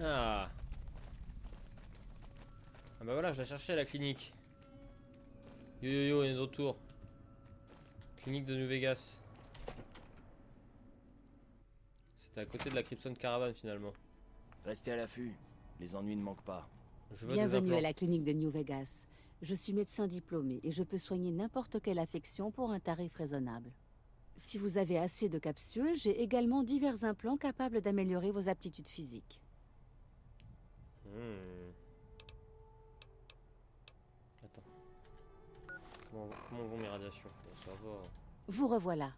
Ah. Ah bah voilà, je la cherchais la clinique. Yo yo yo, on est de retour. Clinique de New Vegas. C'était à côté de la Crimson Caravan finalement. Restez à l'affût. Les ennuis ne manquent pas. Je veux des Bienvenue à implants. la clinique de New Vegas. Je suis médecin diplômé et je peux soigner n'importe quelle affection pour un tarif raisonnable. Si vous avez assez de capsules, j'ai également divers implants capables d'améliorer vos aptitudes physiques. Hmm. Attends. Comment vont mes radiations? Bon, ça va. Vous revoilà.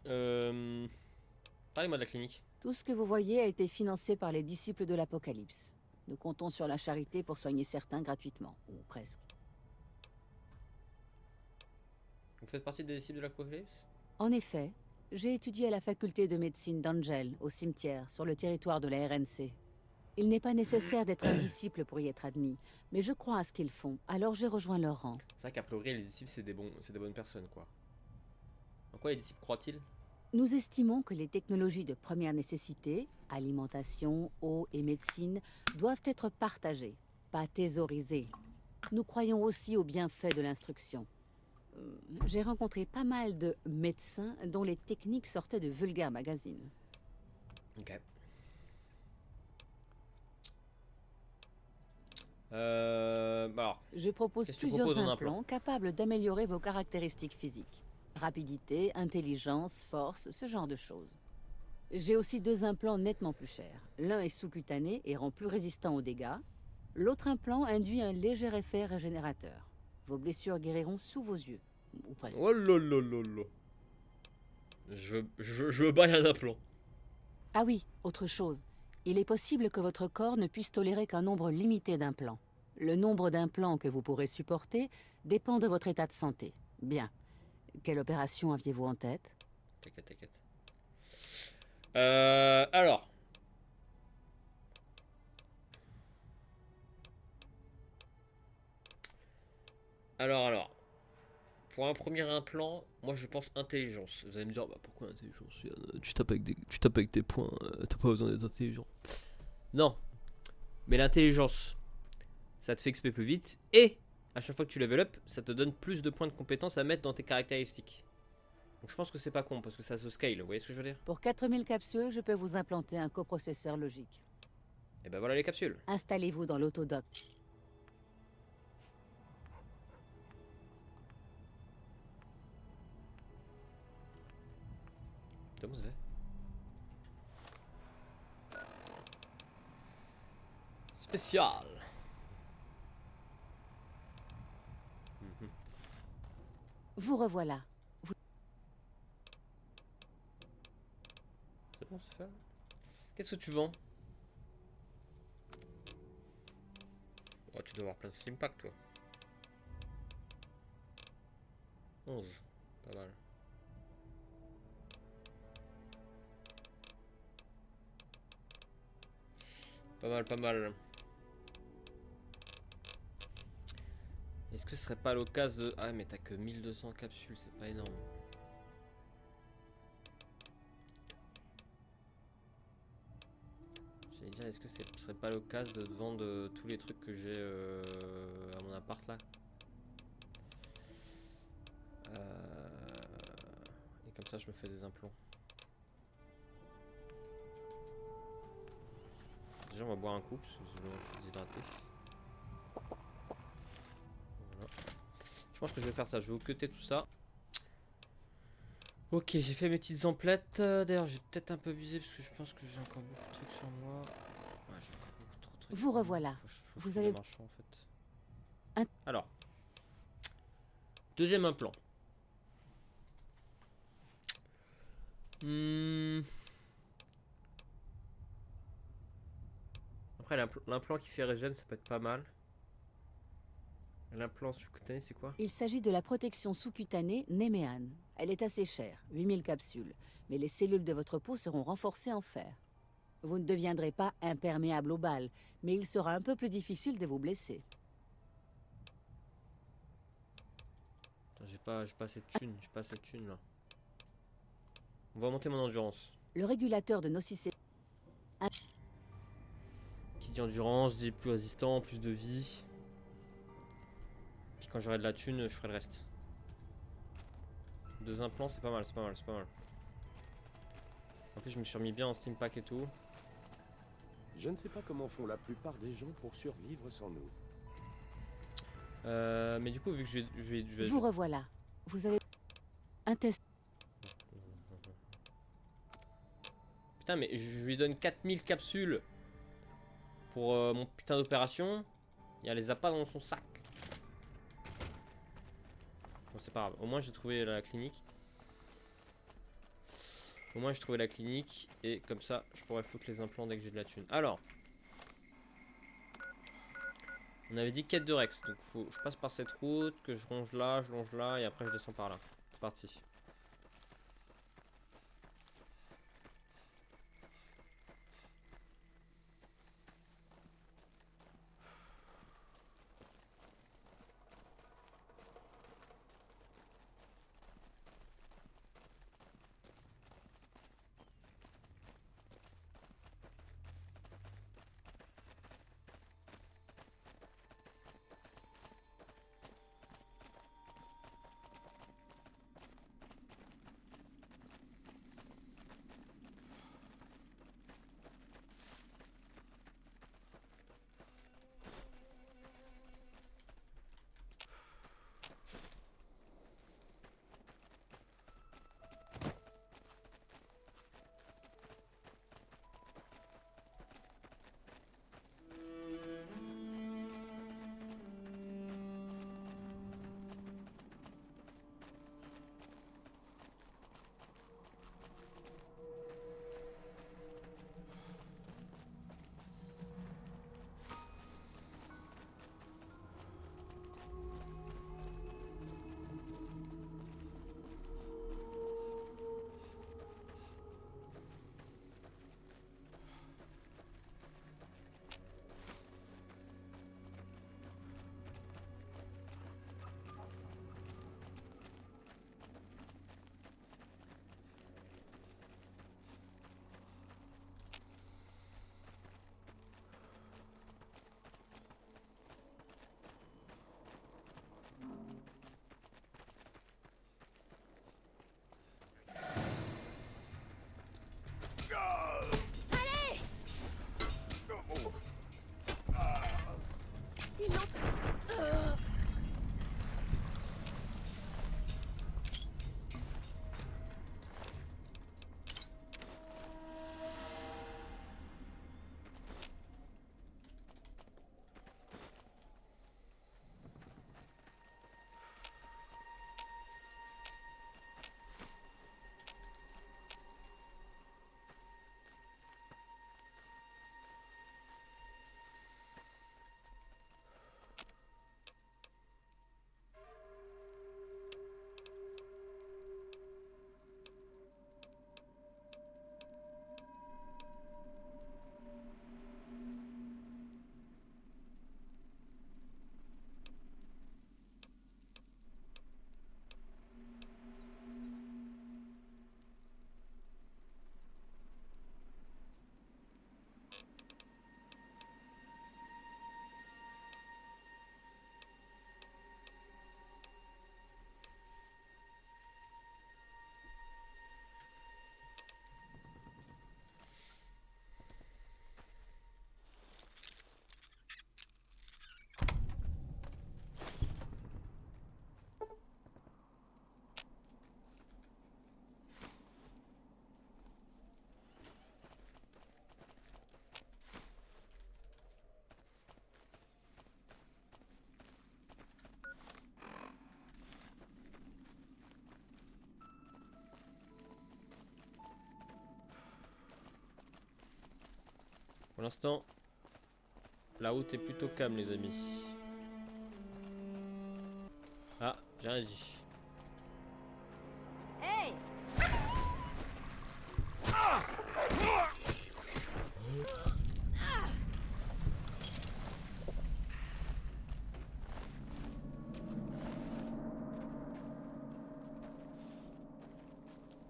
Euh... Parlez-moi de la clinique. Tout ce que vous voyez a été financé par les disciples de l'Apocalypse. Nous comptons sur la charité pour soigner certains gratuitement, ou presque. Vous faites partie des disciples de l'Apocalypse? En effet, j'ai étudié à la faculté de médecine d'Angel, au cimetière, sur le territoire de la RNC. Il n'est pas nécessaire d'être un disciple pour y être admis, mais je crois à ce qu'ils font, alors j'ai rejoint leur rang. C'est vrai qu'a priori, les disciples, c'est des bonnes personnes, quoi. En quoi les disciples croient-ils? Nous estimons que les technologies de première nécessité, alimentation, eau et médecine, doivent être partagées, pas thésaurisées. Nous croyons aussi aux bienfaits de l'instruction. J'ai rencontré pas mal de médecins dont les techniques sortaient de vulgaires magazines. Ok. Alors, Je propose qu'est-ce que tu plusieurs proposes en implant? implants capables d'améliorer vos caractéristiques physiques. Rapidité, intelligence, force, ce genre de choses. J'ai aussi deux implants nettement plus chers. L'un est sous-cutané et rend plus résistant aux dégâts. L'autre implant induit un léger effet régénérateur. Vos blessures guériront sous vos yeux. Ou presque. Oh là là là là. Je veux bailler un implant. Ah oui, autre chose. Il est possible que votre corps ne puisse tolérer qu'un nombre limité d'implants. Le nombre d'implants que vous pourrez supporter dépend de votre état de santé. Bien. Quelle opération aviez-vous en tête? T'inquiète, t'inquiète. Alors. Alors. Pour un premier implant, moi je pense intelligence. Vous allez me dire, bah pourquoi intelligence, Yann? Tu tapes avec tes poings, t'as pas besoin d'être intelligent. Non, mais l'intelligence, ça te fait XP plus vite. Et à chaque fois que tu level up, ça te donne plus de points de compétence à mettre dans tes caractéristiques. Donc je pense que c'est pas con parce que ça se scale, vous voyez ce que je veux dire? Pour 4000 capsules, je peux vous implanter un coprocesseur logique. Et ben voilà les capsules. Installez-vous dans l'autodoc. Comment ça fait? Spécial. Mhm. Vous revoilà. C'est bon, c'est fait. Qu'est-ce que tu vends? Oh, tu dois avoir plein de Steampack toi. 11, pas mal. Pas mal, pas mal. Est-ce que ce serait pas l'occasion de... Ah mais t'as que 1200 capsules, c'est pas énorme. J'allais dire, est-ce que ce serait pas l'occasion de vendre tous les trucs que j'ai à mon appart là? Et comme ça je me fais des implants. Déjà on va boire un coup, parce que visiblement, je suis déshydraté. Voilà. Je pense que je vais faire ça, je vais vous cutter tout ça. Ok, j'ai fait mes petites emplettes. D'ailleurs, j'ai peut-être un peu abusé parce que je pense que j'ai encore beaucoup de trucs sur moi. Ouais, j'ai encore beaucoup trop de trucs. Vous revoilà. Faut que je Vous trouve avez... des marchands en fait. Alors, deuxième implant. Hmm. Après, l'implant qui fait régène, ça peut être pas mal. L'implant sous-cutané, c'est quoi? Il s'agit de la protection sous-cutanée Nemean. Elle est assez chère, 8000 capsules, mais les cellules de votre peau seront renforcées en fer. Vous ne deviendrez pas imperméable aux balles, mais il sera un peu plus difficile de vous blesser. J'ai pas assez de thunes, j'ai pas assez de thunes là. On va monter mon endurance. Le régulateur de nocicé... Qui dit endurance, dit plus résistant, plus de vie. Puis quand j'aurai de la thune, je ferai le reste. 2 implants, c'est pas mal, c'est pas mal, c'est pas mal. En plus, je me suis remis bien en steam pack et tout. Je ne sais pas comment font la plupart des gens pour survivre sans nous. Mais du coup, vu que je vais... Vous revoilà. Vous avez un test. Putain, mais je lui donne 4000 capsules pour mon putain d'opération. Il les a pas dans son sac. Bon, c'est pas grave. Au moins, j'ai trouvé la clinique. Au moins, j'ai trouvé la clinique. Et comme ça, je pourrais foutre les implants dès que j'ai de la thune. Alors. On avait dit quête de Rex. Donc, faut je passe par cette route, que je longe là, et après, je descends par là. C'est parti. Pour l'instant, la route est plutôt calme, les amis. Ah, j'ai rien dit. Hey!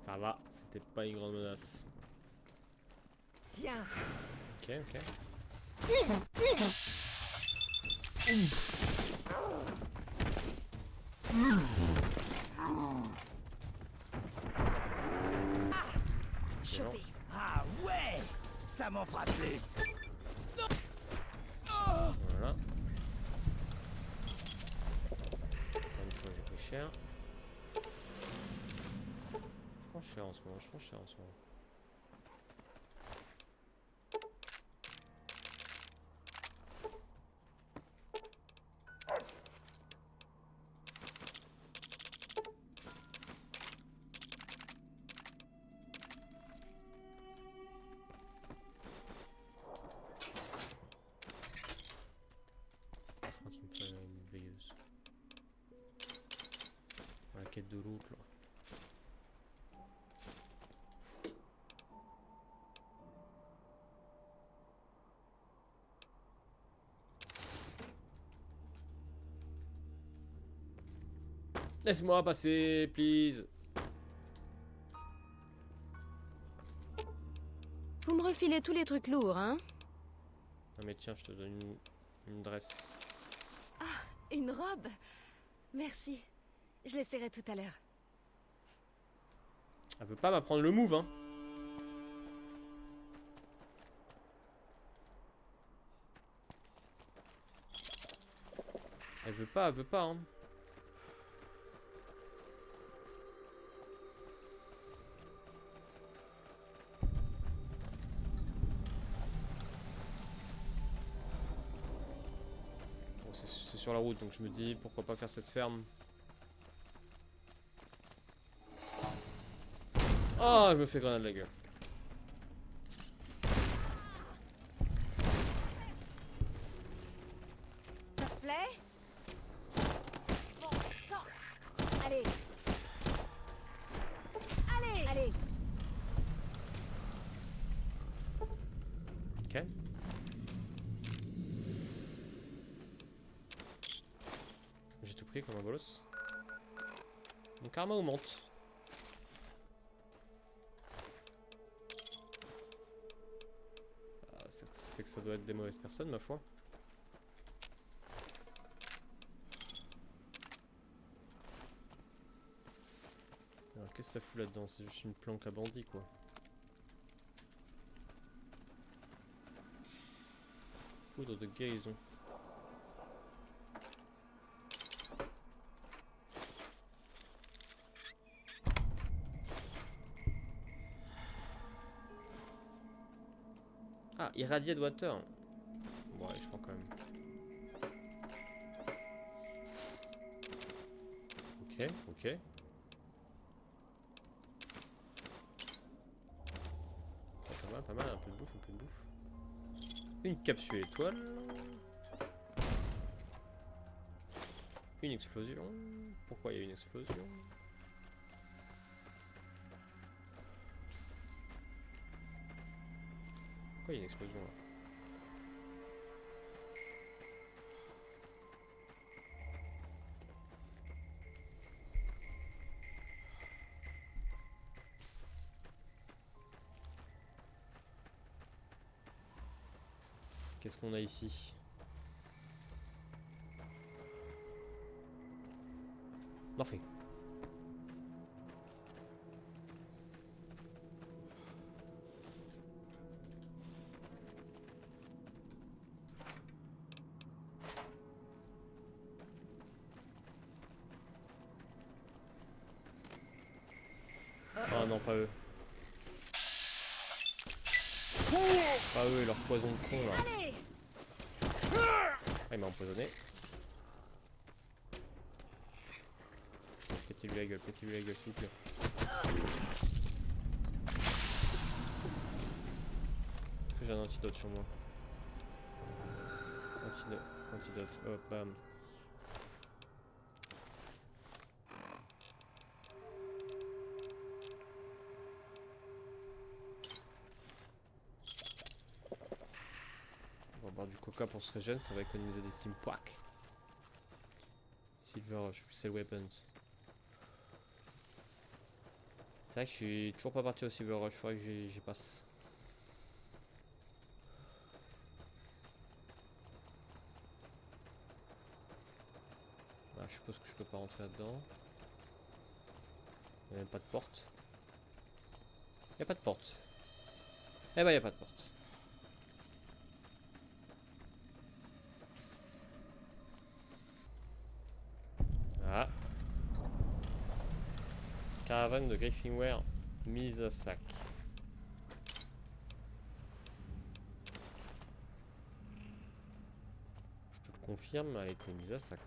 Ça va, c'était pas une grande menace. Si Tiens. Ok, ok. Excellent. Chopé. Ah ouais, ça m'en fera plus. Voilà. Encore une fois, j'ai pris cher. Je prends cher en ce moment, je prends cher en ce moment. Je crois qu'il me faut une veilleuse. Dans la quête de l'autre là. Laisse-moi passer, please. Vous me refilez tous les trucs lourds, hein? Non mais tiens, je te donne une dresse. Une robe? Merci. Je l'essaierai tout à l'heure. Elle veut pas m'apprendre le move, hein. Elle veut pas, hein. Bon, c'est sur la route, donc je me dis pourquoi pas faire cette ferme. Oh, je me fais grenade la gueule. Ça te plaît? Bon sang! Allez! Allez! Allez! Ok. J'ai tout pris comme un bolos. Mon karma augmente. Ah, c'est que ça doit être des mauvaises personnes, ma foi. Alors qu'est-ce que ça fout là-dedans? C'est juste une planque à bandit, quoi. Poudre de guérison. Ah, irradié de water. Ouais, je crois quand même. Ok, ok. Pas mal, un peu de bouffe, un peu de bouffe. Une capsule étoile. Une explosion. Pourquoi il y a une explosion? Pourquoi il y a une explosion là? Qu'est-ce qu'on a ici? Parfait. Oh non, pas eux. Pas eux et leur poison de con là. Allez! Ah, il m'a empoisonné. Pétez-lui la gueule, s'il vous plaît. Est-ce que j'ai un antidote sur moi? Antidote, hop, bam. On va boire du coca pour se régénérer, ça va économiser des steam poids. Silver Rush, c'est le weapons. C'est vrai que je suis toujours pas parti au Silver Rush, faudrait que j'y passe. Ah, je suppose que je peux pas rentrer là-dedans. Il n'y a même pas de porte. Il n'y a pas de porte. Eh ben, il n'y a pas de porte. Ah. Caravane de Griffinware mise à sac. Je te le confirme, elle a été mise à sac.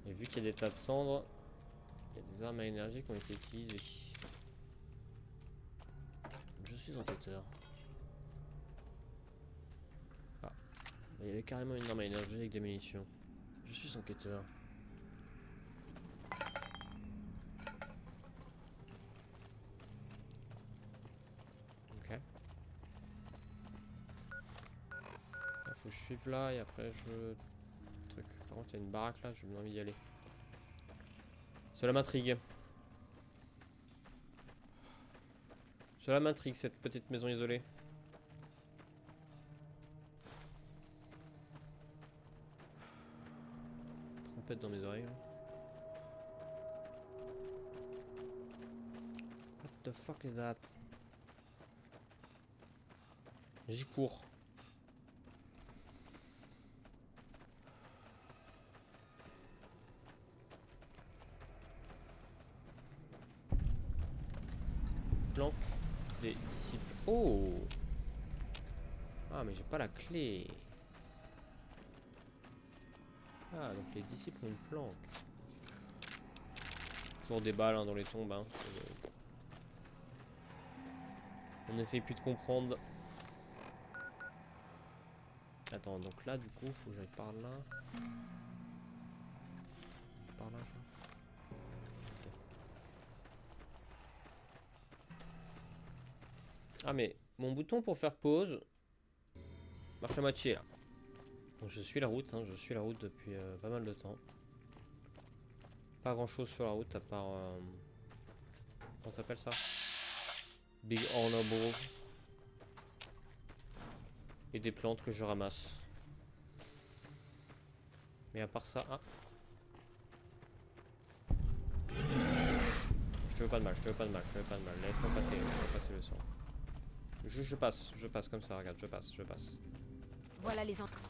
Et vu qu'il y a des tas de cendres, il y a des armes à énergie qui ont été utilisées. Je suis enquêteur. Ah. Il y avait carrément une arme à énergie avec des munitions. Je suis enquêteur. Ok. Là, faut que je suive là et après je... Truc. Par contre il y a une baraque là, j'ai bien envie d'y aller. Cela m'intrigue. Cela m'intrigue cette petite maison isolée. Trompette dans mes oreilles. What the fuck is that? J'y cours. Planque des disciples. Oh! Ah, mais j'ai pas la clé. Ah, donc les disciples ont une planque. Toujours des balles hein, dans les tombes. Hein. On essaye plus de comprendre. Attends, donc là, du coup, faut que j'aille par là. Par là, je... Ok. Ah, mais mon bouton pour faire pause marche à moitié là. Donc je suis la route, hein, je suis la route depuis pas mal de temps. Pas grand chose sur la route à part... comment ça s'appelle ça? Big Honorable. Et des plantes que je ramasse. Mais à part ça... Ah. Je te veux pas de mal, je te veux pas de mal, je te veux pas de mal. Laisse-moi passer le sang. Je passe comme ça, regarde, je passe. Voilà les entrées.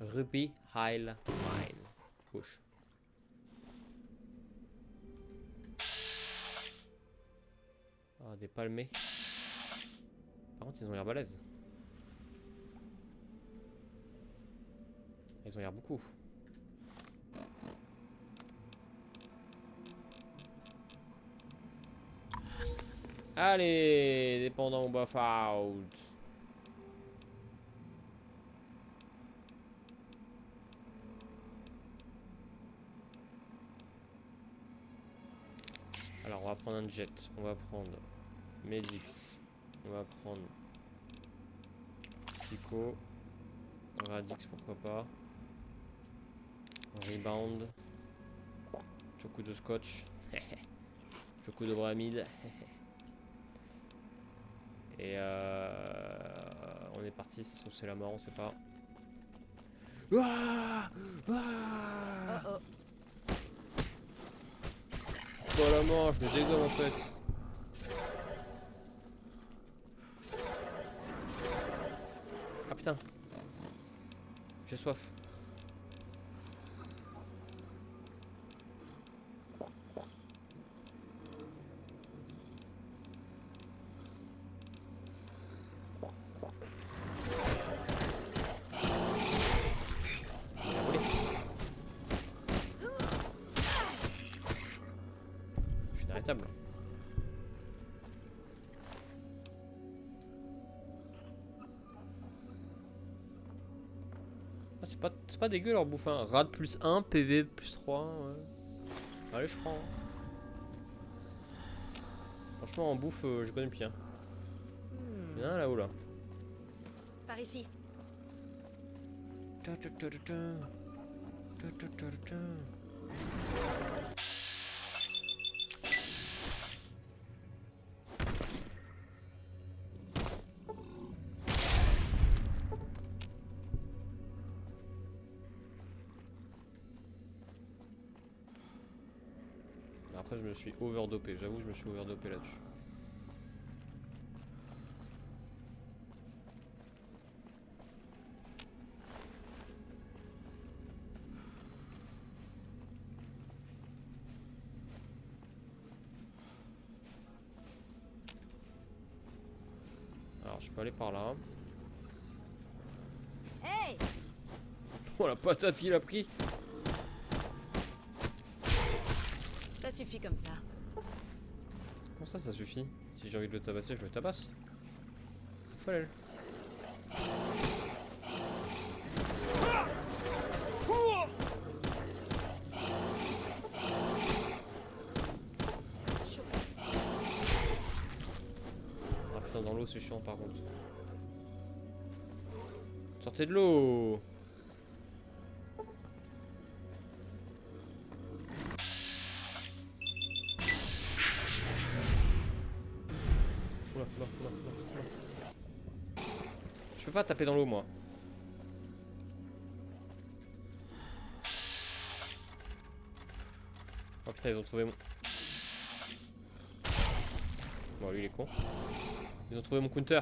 Ruby Hill Mine. Gauche. Ah, des palmés. Par contre, ils ont l'air balèzes. Ils ont l'air beaucoup. Allez, dépendant au buff out. Alors, on va prendre un jet. On va prendre Medix. On va prendre Psycho. Radix, pourquoi pas. Rebound. Choco de scotch. Choco de bramide. Et on est parti, ça se trouve c'est la mort, on sait pas. Ah ah Oh oh. oh la mort, je me dégomme en fait. Ah putain. J'ai soif. Je suis inarrêtable. Ah, c'est pas dégueu leur bouffe, hein. Rad plus 1, PV plus 3. Ouais. Allez, je prends. Franchement, en bouffe, je connais bien. Il y en a un là-haut là. Par ici. Ça, je me suis overdopé. J'avoue, je me suis overdopé là-dessus. Alors, je peux aller par là. Hey! Oh la patate qu'il a pris! Ça suffit comme ça. Comment ça suffit? Si j'ai envie de le tabasser, je le tabasse. Faut aller. Ah putain, dans l'eau c'est chiant par contre. Sortez de l'eau! Oula, oula, oula, oula. Je peux pas taper dans l'eau moi. Oh putain, ils ont trouvé mon... Bon, lui il est con. Ils ont trouvé mon counter.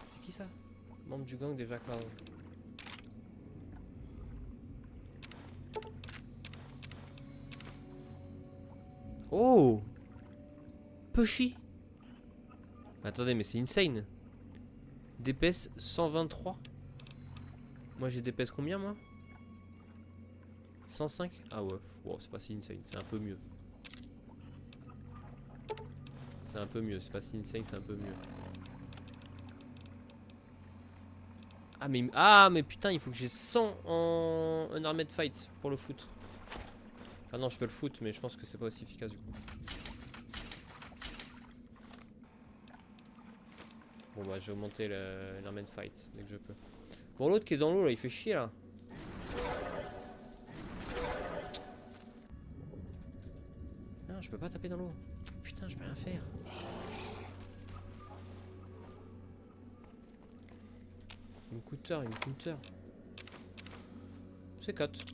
C'est qui ça? Membre du gang des Jack Cloud. Oh! Pushy! Attendez, mais c'est insane! DPS 123. Moi j'ai DPS combien moi? 105? Ah ouais, wow, c'est pas si insane, c'est un peu mieux. C'est un peu mieux, c'est pas si insane, c'est un peu mieux. Ah mais putain, il faut que j'ai 100 en un armed fight pour le foot. Ah non, je peux le foot, mais je pense que c'est pas aussi efficace du coup. Bon bah je vais augmenter l'armed fight dès que je peux. Bon, l'autre qui est dans l'eau là, il fait chier là. Non, je peux pas taper dans l'eau. Putain, je peux rien faire. Il me counter, il me counter. C'est cote.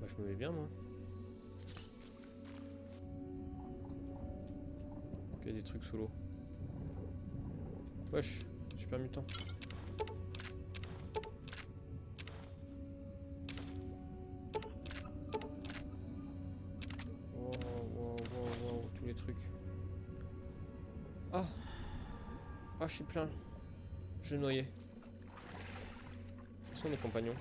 Bah, je me mets bien moi. Il y a des trucs sous l'eau. Wesh, super mutant. Wow, wow, wow, wow, tous les trucs. Ah, ah, je suis plein. Je vais noyer. Où sont mes compagnons?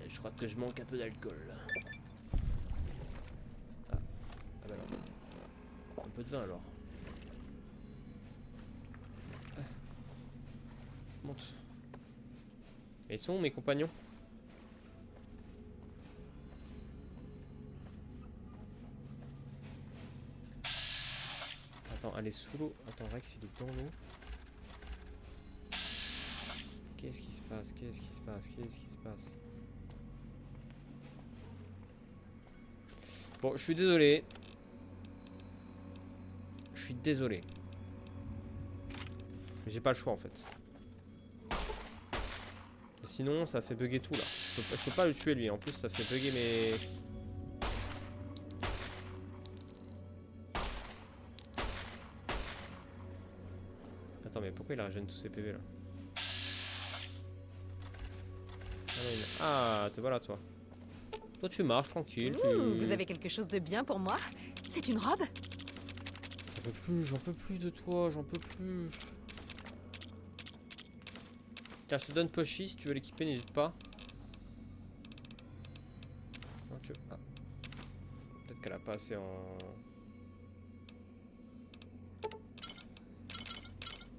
Je crois que je manque un peu d'alcool. Ah. Ah bah non. Un peu de vin alors. Ah. Monte. Et ils sont où mes compagnons? Attends, allez sous l'eau. Attends, Rex il est dans l'eau. Qu'est-ce qui se passe? Qu'est-ce qui se passe? Qu'est-ce qui se passe? Bon, je suis désolé. Je suis désolé. Mais j'ai pas le choix en fait. Et sinon, ça fait bugger tout là. Je peux pas le tuer lui. En plus, ça fait bugger mes... Attends, mais pourquoi il a régène tous ses PV là? Ah, non, ah, te voilà toi. Toi tu marches tranquille. Vous avez quelque chose de bien pour moi? C'est une robe? J'en peux plus de toi, j'en peux plus. Tiens, je te donne Pushy, si tu veux l'équiper, n'hésite pas. Non, tu veux pas. Peut-être qu'elle a pas assez en...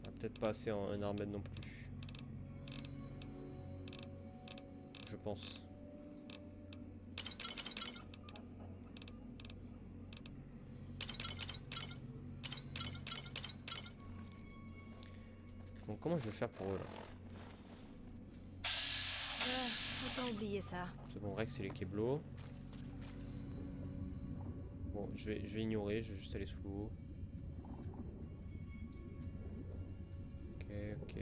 Elle a peut-être pas assez en armed non plus. Je pense. Donc comment je vais faire pour eux là? Autant oublier ça. C'est bon, Rex c'est les Keblo. Bon, je vais ignorer, je vais juste aller sous l'eau. Ok.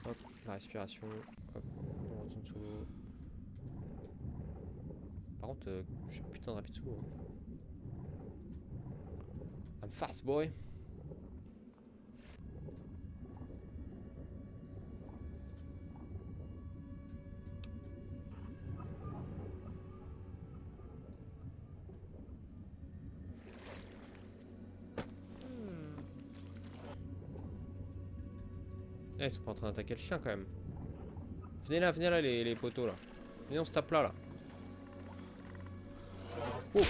Hop, la respiration. Hop, on retourne sous l'eau. Par contre, je suis putain de rapide sous l'eau. I'm fast boy. Ils sont pas en train d'attaquer le chien quand même. Venez là les poteaux là. Venez on se tape là. Oh.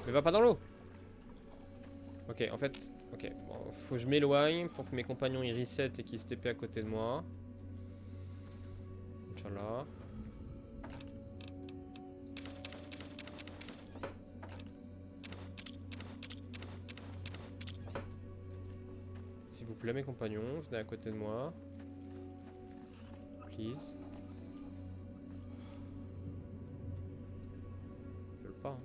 Mais va pas dans l'eau. Ok en fait. Ok. Bon, faut que je m'éloigne pour que mes compagnons ils reset et qu'ils se TP à côté de moi. Inch'Allah. S'il vous plaît mes compagnons, venez à côté de moi. Please. Ils veulent pas. Hein.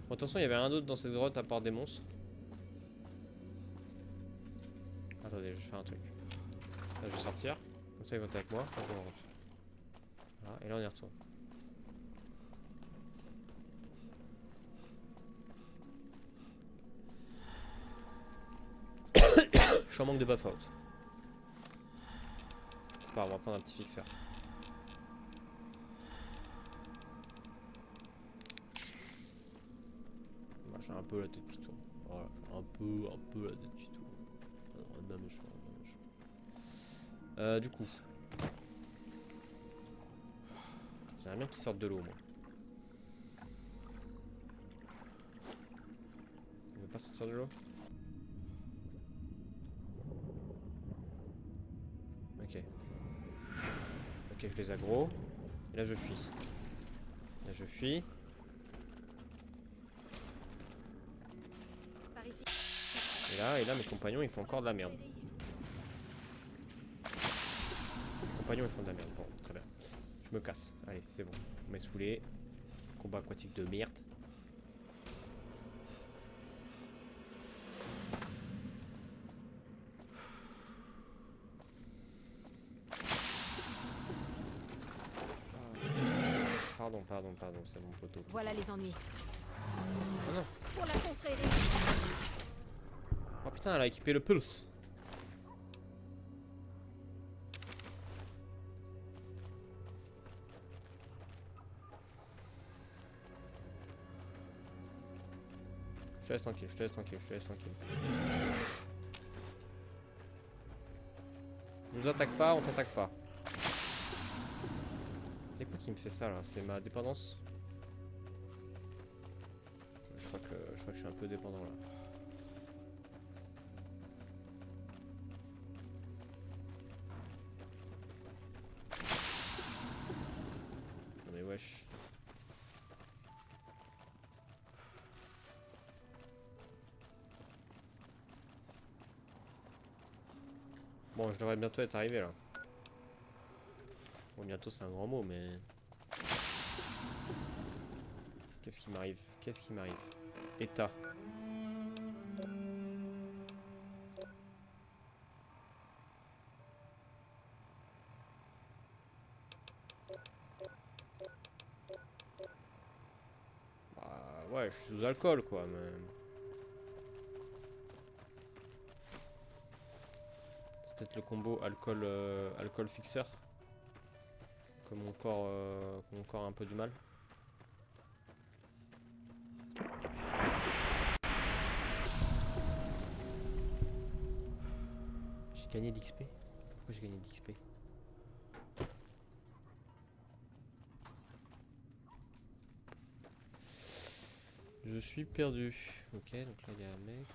Bon, attention, il y avait rien d'autre dans cette grotte à part des monstres. Attendez, je vais faire un truc. Là, je vais sortir. Comme ça, ils vont être avec moi. Là, je rentre. Voilà, et là, on y retourne. Je suis en manque de buff out. C'est pas grave, on va prendre un petit fixeur. Bah, j'ai un peu la tête qui tourne. Voilà, un peu la tête qui tourne. Pas méchant, pas méchant. Du coup. J'aimerais bien qu'ils sortent de l'eau, moi. Il veut pas sortir de l'eau? Ok. Ok, je les aggro. Et là, je fuis. Là, je fuis. Par ici. Et là, mes compagnons, ils font encore de la merde. Mes compagnons, ils font de la merde. Bon, très bien. Je me casse. Allez, c'est bon. On m'est saoulé. Combat aquatique de merde. Pardon, c'est mon poteau. Voilà les ennuis. Oh non. Pour la confrérie. Oh putain, elle a équipé le pulse. Je te laisse tranquille, je te laisse tranquille, je te laisse tranquille. Nous attaque pas, on t'attaque pas. C'est quoi qui me fait ça là? C'est ma dépendance? Je crois que je suis un peu dépendant là. Non mais wesh. Bon, je devrais bientôt être arrivé là. Bon, bientôt c'est un grand mot, mais... Qu'est-ce qui m'arrive? Qu'est-ce qui m'arrive? État. Bah ouais, je suis sous alcool quoi, mais... C'est peut-être le combo alcool, alcool fixeur. Que mon corps a un peu du mal. J'ai gagné d'XP. Pourquoi j'ai gagné d'XP? Je suis perdu. Ok, donc là il y a un mec.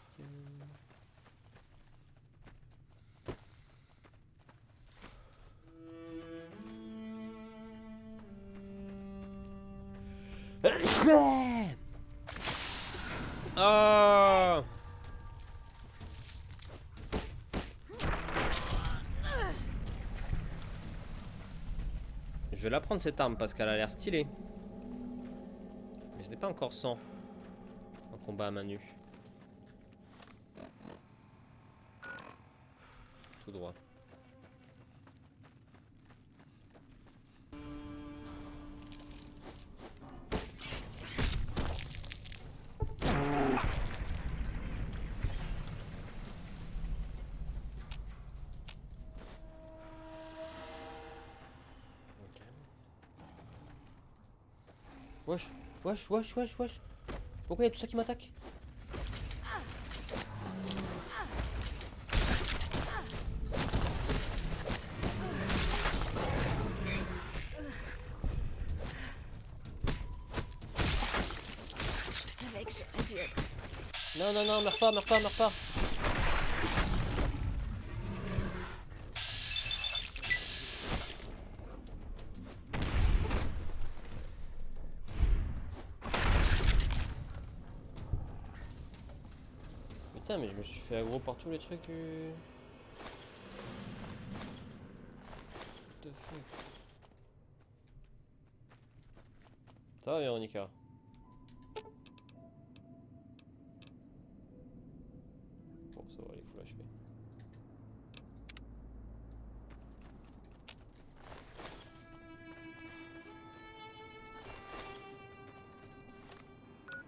Oh Je vais la prendre cette arme parce qu'elle a l'air stylée. Mais je n'ai pas encore 100 en combat à main nue. Tout droit. Wesh, wesh, wesh, wesh, wesh. Pourquoi il y a tout ça qui m'attaque? Je savais que j'aurais dû être. Non, non, non, meurs pas, meurs pas, meurs pas. Putain, mais je me suis fait aggro par tous les trucs du... What the fuck. Ça va, Véronica? Bon, ça va, il faut l'achever.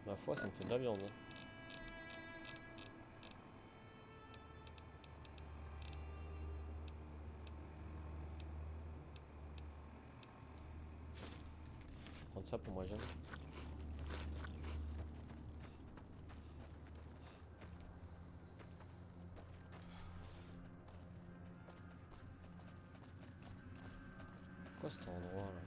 Ma foi, ça me fait de la viande. Hein. Je vais prendre ça pour moi, j'aime. Quoi cet endroit là?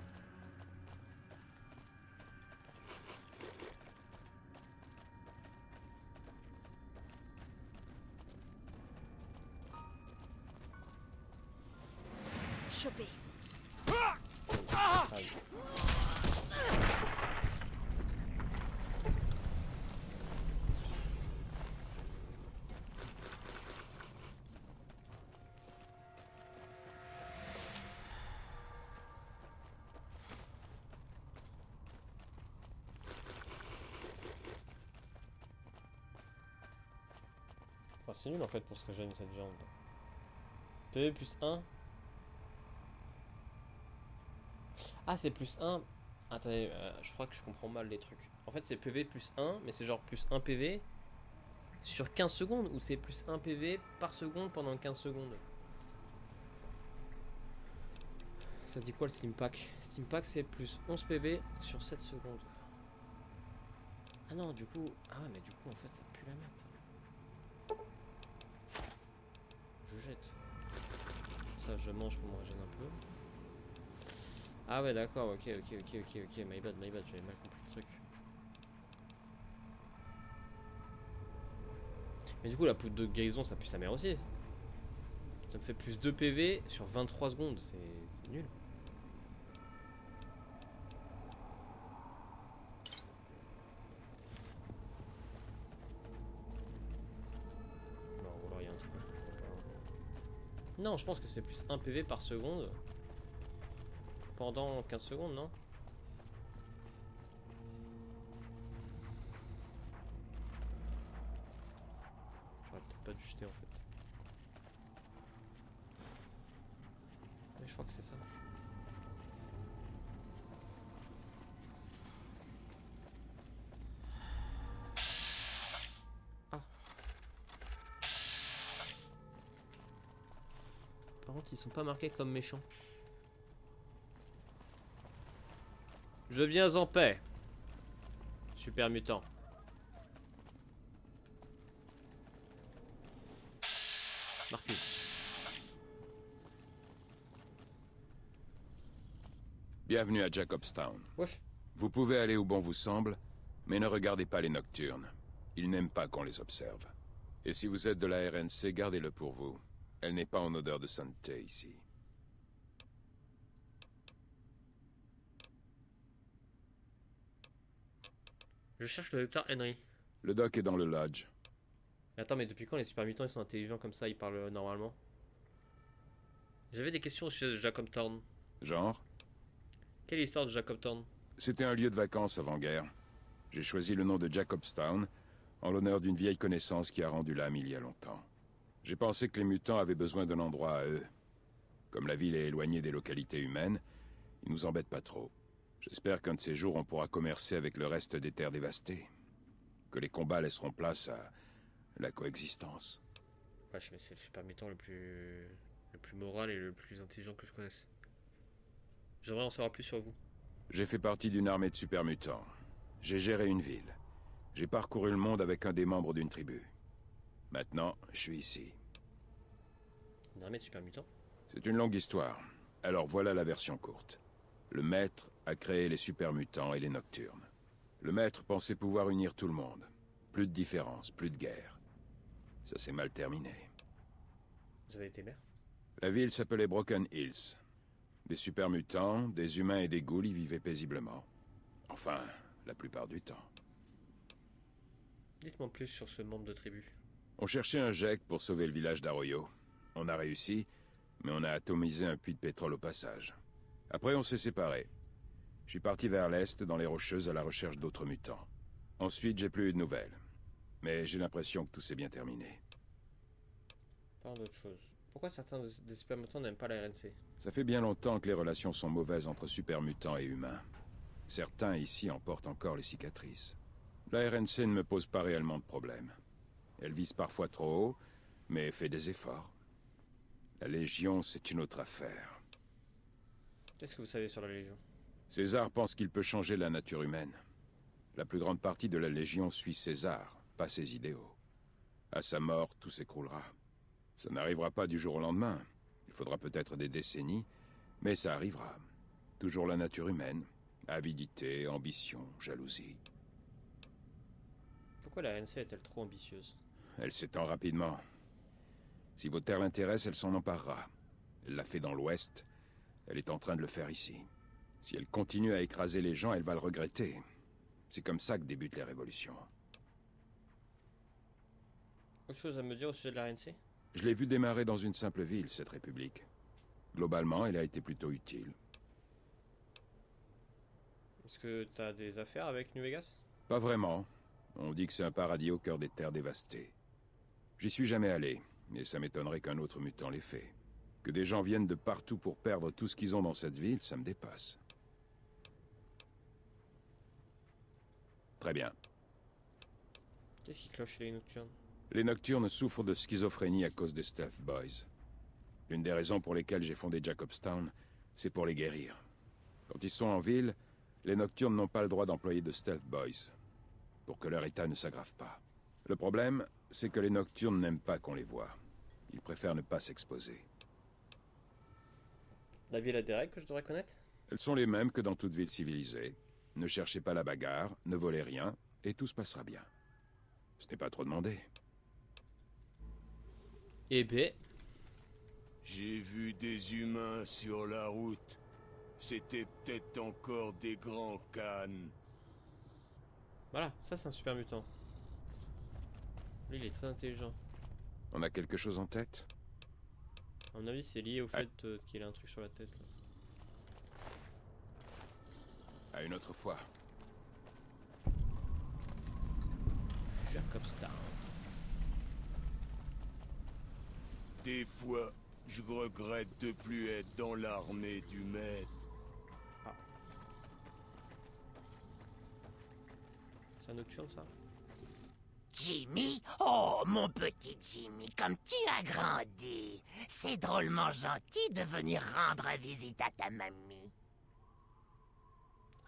Chopé. Aïe. Oh, c'est nul en fait pour se régénérer cette viande. PV plus 1. Ah, c'est plus 1. Attendez, je crois que je comprends mal les trucs. En fait, c'est PV plus 1, mais c'est genre plus 1 PV sur 15 secondes ou c'est plus 1 PV par seconde pendant 15 secondes? Ça se dit quoi le Steam Pack? Steam Pack c'est plus 11 PV sur 7 secondes. Ah non, du coup. Ah ouais, mais du coup, en fait, ça pue la merde ça. Je jette. Ça, je mange pour me régénérer un peu. Ah ouais, d'accord, ok, my bad, j'avais mal compris le truc. Mais du coup, la poudre de guérison, ça pue sa mère aussi. Ça me fait plus 2 PV sur 23 secondes, c'est nul. Non, ou alors il y a un truc que je comprends pas. Non, je pense que c'est plus 1 PV par seconde. Pendant 15 secondes, non? J'aurais peut-être pas dû jeter en fait. Mais je crois que c'est ça. Ah. Par contre, ils sont pas marqués comme méchants. Je viens en paix. Super mutant. Marcus. Bienvenue à Jacobstown. Wesh. Vous pouvez aller où bon vous semble, mais ne regardez pas les nocturnes. Ils n'aiment pas qu'on les observe. Et si vous êtes de la RNC, gardez-le pour vous. Elle n'est pas en odeur de sainteté ici. Je cherche le docteur Henry. Le doc est dans le lodge. Attends, mais depuis quand les super mutants ils sont intelligents comme ça, ils parlent normalement? J'avais des questions chez Jacob Thorne. Genre? Quelle histoire de Jacobtown? C'était un lieu de vacances avant-guerre. J'ai choisi le nom de Jacobstown en l'honneur d'une vieille connaissance qui a rendu l'âme il y a longtemps. J'ai pensé que les mutants avaient besoin d'un endroit à eux. Comme la ville est éloignée des localités humaines, ils nous embêtent pas trop. J'espère qu'un de ces jours on pourra commercer avec le reste des terres dévastées. Que les combats laisseront place à la coexistence. Wesh, mais c'est le super mutant le plus moral et le plus intelligent que je connaisse. J'aimerais en savoir plus sur vous. J'ai fait partie d'une armée de super mutants. J'ai géré une ville. J'ai parcouru le monde avec un des membres d'une tribu. Maintenant, je suis ici. Une armée de super mutants? C'est une longue histoire. Alors voilà la version courte. Le maître a créé les super mutants et les nocturnes. Le maître pensait pouvoir unir tout le monde. Plus de différence, plus de guerre. Ça s'est mal terminé. Vous avez été maire? La ville s'appelait Broken Hills. Des super mutants, des humains et des ghouls y vivaient paisiblement. Enfin, la plupart du temps. Dites-moi plus sur ce membre de tribu. On cherchait un GEC pour sauver le village d'Arroyo. On a réussi, mais on a atomisé un puits de pétrole au passage. Après, on s'est séparés. Je suis parti vers l'est, dans les Rocheuses, à la recherche d'autres mutants. Ensuite, j'ai plus eu de nouvelles. Mais j'ai l'impression que tout s'est bien terminé. Parlons d'autre chose. Pourquoi certains des super mutants n'aiment pas la RNC? Ça fait bien longtemps que les relations sont mauvaises entre super mutants et humains. Certains ici en portent encore les cicatrices. La RNC ne me pose pas réellement de problème. Elle vise parfois trop haut, mais fait des efforts. La Légion, c'est une autre affaire. Qu'est-ce que vous savez sur la Légion? César pense qu'il peut changer la nature humaine. La plus grande partie de la Légion suit César, pas ses idéaux. À sa mort, tout s'écroulera. Ça n'arrivera pas du jour au lendemain. Il faudra peut-être des décennies, mais ça arrivera. Toujours la nature humaine. Avidité, ambition, jalousie. Pourquoi la RNC est-elle trop ambitieuse? Elle s'étend rapidement. Si vos terres l'intéressent, elle s'en emparera. Elle l'a fait dans l'Ouest. Elle est en train de le faire ici. Si elle continue à écraser les gens, elle va le regretter. C'est comme ça que débutent les révolutions. Autre chose à me dire au sujet de la RNC? Je l'ai vu démarrer dans une simple ville, cette république. Globalement, elle a été plutôt utile. Est-ce que t'as des affaires avec New Vegas? Pas vraiment. On dit que c'est un paradis au cœur des terres dévastées. J'y suis jamais allé, mais ça m'étonnerait qu'un autre mutant l'ait fait. Que des gens viennent de partout pour perdre tout ce qu'ils ont dans cette ville, ça me dépasse. Très bien. Qu'est-ce qui cloche chez les Nocturnes? Les Nocturnes souffrent de schizophrénie à cause des Stealth Boys. L'une des raisons pour lesquelles j'ai fondé Jacobstown, c'est pour les guérir. Quand ils sont en ville, les Nocturnes n'ont pas le droit d'employer de Stealth Boys, pour que leur état ne s'aggrave pas. Le problème, c'est que les Nocturnes n'aiment pas qu'on les voie. Ils préfèrent ne pas s'exposer. La ville a des règles que je devrais connaître? Elles sont les mêmes que dans toute ville civilisée. Ne cherchez pas la bagarre, ne volez rien, et tout se passera bien. Ce n'est pas trop demandé. Eh ben, J'ai vu des humains sur la route. C'était peut-être encore des grands cannes. voilà, ça c'est un super mutant. Lui il est très intelligent. On a quelque chose en tête? À mon avis c'est lié au fait qu'il a un truc sur la tête. Là. À une autre fois. Jacobstown. Des fois, je regrette de plus être dans l'armée du maître. C'est un nocturne ça? Jimmy? Oh, mon petit Jimmy, comme tu as grandi. C'est drôlement gentil de venir rendre visite à ta mamie.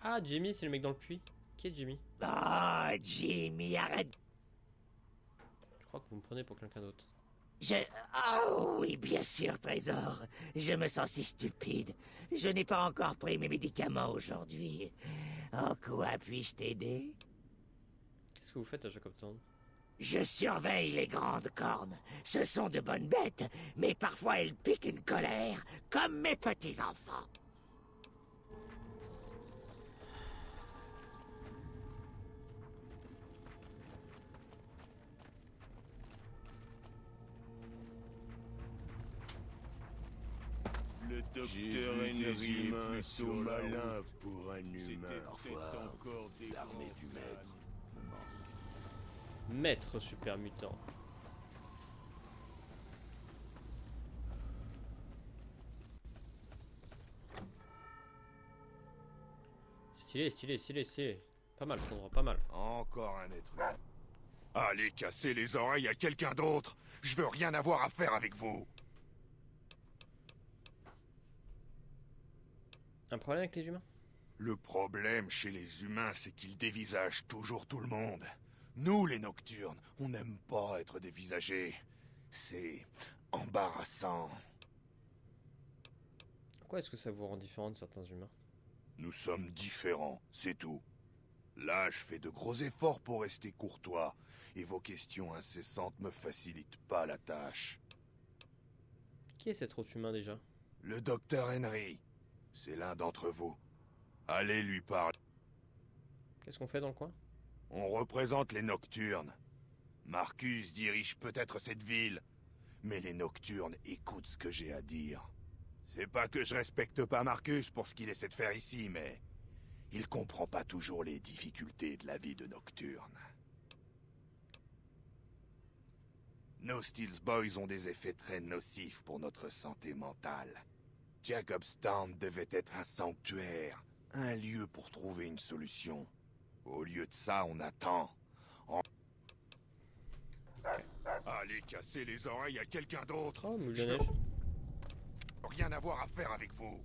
Ah Jimmy c'est le mec dans le puits. Qui est Jimmy? Oh, Jimmy, arrête. Je crois que vous me prenez pour quelqu'un d'autre. Oh oui, bien sûr, Trésor. Je me sens si stupide. Je n'ai pas encore pris mes médicaments aujourd'hui. En quoi puis-je t'aider? Qu'est-ce que vous faites à Jacobstown? Je surveille les grandes cornes. Ce sont de bonnes bêtes, mais parfois elles piquent une colère, comme mes petits-enfants. Le docteur Henry est plutôt malin pour un humain. Parfois, l'armée du maître me manque. Maître super mutant. Stylé, stylé, stylé, stylé. Pas mal cet endroit, pas mal. Encore un être humain. Allez casser les oreilles à quelqu'un d'autre. Je veux rien avoir à faire avec vous. Un problème avec les humains? Le problème chez les humains, c'est qu'ils dévisagent toujours tout le monde. Nous, les Nocturnes, on n'aime pas être dévisagés. C'est embarrassant. Pourquoi est-ce que ça vous rend différent de certains humains? Nous sommes différents, c'est tout. Là, je fais de gros efforts pour rester courtois, et vos questions incessantes me facilitent pas la tâche. Qui est cet autre humain déjà? Le docteur Henry, c'est l'un d'entre vous. Allez lui parler. Qu'est-ce qu'on fait dans le coin? On représente les Nocturnes. Marcus dirige peut-être cette ville, mais les Nocturnes écoutent ce que j'ai à dire. C'est pas que je respecte pas Marcus pour ce qu'il essaie de faire ici, mais il comprend pas toujours les difficultés de la vie de Nocturne. Nos Steels Boys ont des effets très nocifs pour notre santé mentale. Jacobstown devait être un sanctuaire, un lieu pour trouver une solution. Au lieu de ça, on attend. Allez casser les oreilles à quelqu'un d'autre. Oh, moule Je de veux neige. rien avoir à faire avec vous.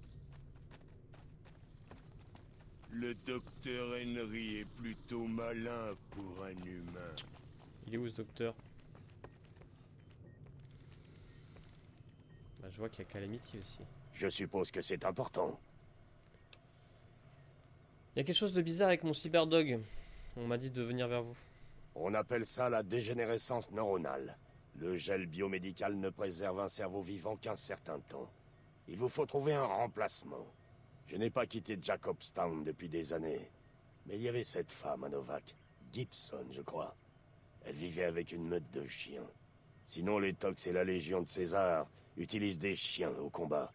Le docteur Henry est plutôt malin pour un humain. Il est où ce docteur? Bah, je vois qu'il y a Calamity aussi. Je suppose que c'est important. Il y a quelque chose de bizarre avec mon cyberdog. On m'a dit de venir vers vous. On appelle ça la dégénérescence neuronale. Le gel biomédical ne préserve un cerveau vivant qu'un certain temps. Il vous faut trouver un remplacement. Je n'ai pas quitté Jacobstown depuis des années. Mais il y avait cette femme à Novak, Gibson, je crois. Elle vivait avec une meute de chiens. Sinon, les Tox et la Légion de César utilisent des chiens au combat.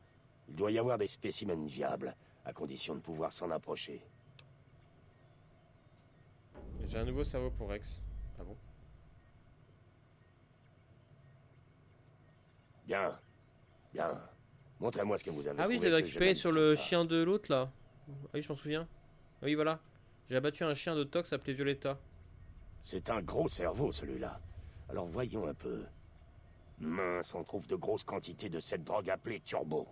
Il doit y avoir des spécimens viables, à condition de pouvoir s'en approcher. J'ai un nouveau cerveau pour Rex. Ah bon? Bien. Bien. Montrez-moi ce que vous avez Ah oui, je trouvé l'avais que je récupéré n'aime sur comme le ça. chien de l'autre là. Ah oui, je m'en souviens. Ah oui, voilà. J'ai abattu un chien de Tox appelé Violetta. C'est un gros cerveau, celui-là. Alors voyons un peu. Mince, on trouve de grosses quantités de cette drogue appelée turbo.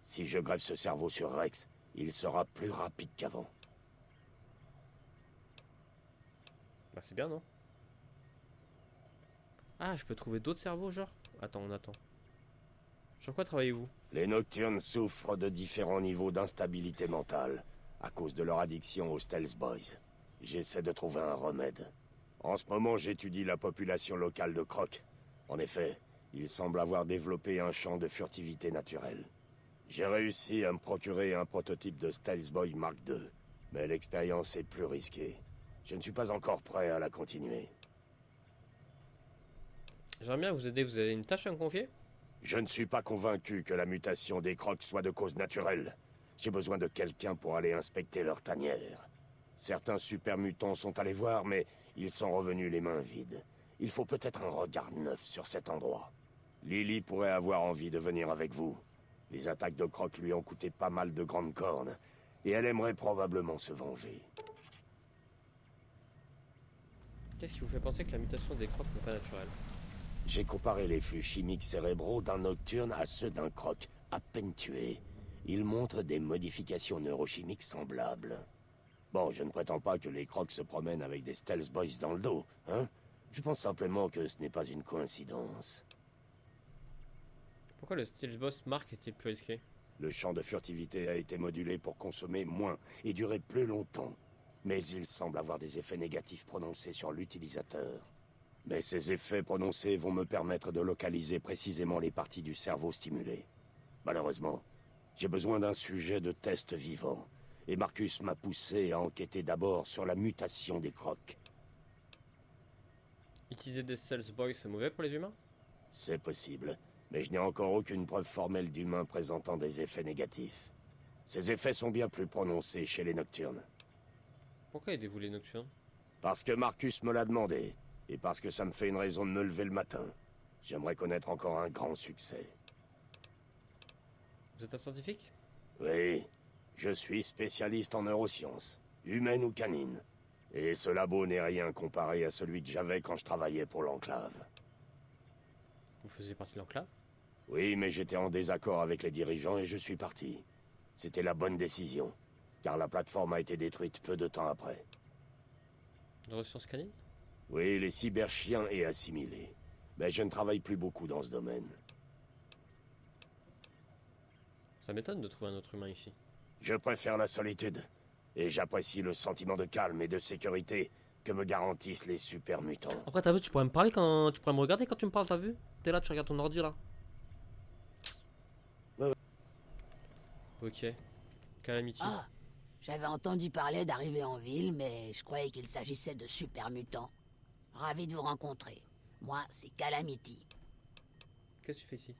Si je greffe ce cerveau sur Rex, il sera plus rapide qu'avant. Bah c'est bien, non? Ah, je peux trouver d'autres cerveaux, genre? Attends, on attend. Sur quoi travaillez-vous? Les Nocturnes souffrent de différents niveaux d'instabilité mentale, à cause de leur addiction aux Stealth Boys. J'essaie de trouver un remède. En ce moment, j'étudie la population locale de Croc. En effet, il semble avoir développé un champ de furtivité naturelle. J'ai réussi à me procurer un prototype de Stealth Boy Mark II, mais l'expérience est plus risquée. Je ne suis pas encore prêt à la continuer. J'aimerais bien vous aider, vous avez une tâche à me confier? Je ne suis pas convaincu que la mutation des Crocs soit de cause naturelle. J'ai besoin de quelqu'un pour aller inspecter leur tanière. Certains super mutants sont allés voir, mais ils sont revenus les mains vides. Il faut peut-être un regard neuf sur cet endroit. Lily pourrait avoir envie de venir avec vous. Les attaques de Croc lui ont coûté pas mal de grandes cornes, et elle aimerait probablement se venger. Qu'est-ce qui vous fait penser que la mutation des crocs n'est pas naturelle? J'ai comparé les flux chimiques cérébraux d'un nocturne à ceux d'un croc, à peine tué. Ils montrent des modifications neurochimiques semblables. Bon, je ne prétends pas que les crocs se promènent avec des Stealth Boys dans le dos, hein? Je pense simplement que ce n'est pas une coïncidence. Pourquoi le Stealth Boss Mark est-il plus risqué? Le champ de furtivité a été modulé pour consommer moins et durer plus longtemps. Mais il semble avoir des effets négatifs prononcés sur l'utilisateur. Mais ces effets prononcés vont me permettre de localiser précisément les parties du cerveau stimulées. Malheureusement, j'ai besoin d'un sujet de test vivant. Et Marcus m'a poussé à enquêter d'abord sur la mutation des crocs. Utiliser des Stealth Boys, c'est mauvais pour les humains? C'est possible. Mais je n'ai encore aucune preuve formelle d'humains présentant des effets négatifs. Ces effets sont bien plus prononcés chez les Nocturnes. Pourquoi aidez-vous les Nocturnes? Parce que Marcus me l'a demandé, et parce que ça me fait une raison de me lever le matin. J'aimerais connaître encore un grand succès. Vous êtes un scientifique? Oui, je suis spécialiste en neurosciences, humaine ou canine. Et ce labo n'est rien comparé à celui que j'avais quand je travaillais pour l'Enclave. Vous faisiez partie de l'enclave? Oui, mais j'étais en désaccord avec les dirigeants et je suis parti. C'était la bonne décision, car la plateforme a été détruite peu de temps après. Neurosciences canines? Oui, les cyberchiens et assimilés. Mais je ne travaille plus beaucoup dans ce domaine. Ça m'étonne de trouver un autre humain ici. Je préfère la solitude. Et j'apprécie le sentiment de calme et de sécurité que me garantissent les super mutants. Après, t'as vu, tu pourrais me parler quand. Tu pourrais me regarder quand tu me parles, t'as vu? T'es là, tu regardes ton ordi là. Ouais. Ok. Calamity. Ah, j'avais entendu parler d'arriver en ville, mais je croyais qu'il s'agissait de super mutants. Ravi de vous rencontrer. Moi, c'est Calamity. Qu'est-ce que tu fais ici?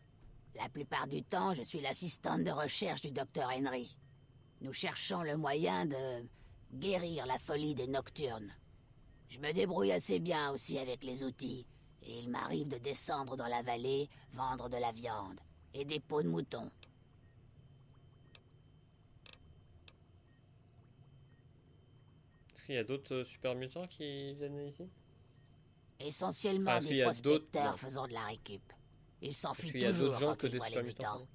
La plupart du temps, je suis l'assistante de recherche du docteur Henry. Nous cherchons le moyen de guérir la folie des Nocturnes. Je me débrouille assez bien aussi avec les outils, et il m'arrive de descendre dans la vallée, vendre de la viande et des peaux de mouton. Est-ce qu'il y a d'autres super mutants qui viennent ici? Essentiellement est-ce qu'il y des a d'autres- prospecteurs non. faisant de la récup. Ils s'enfuient Est-ce qu'il y a toujours d'autres gens quand que ils des voient les super mutants, mutants. pardon?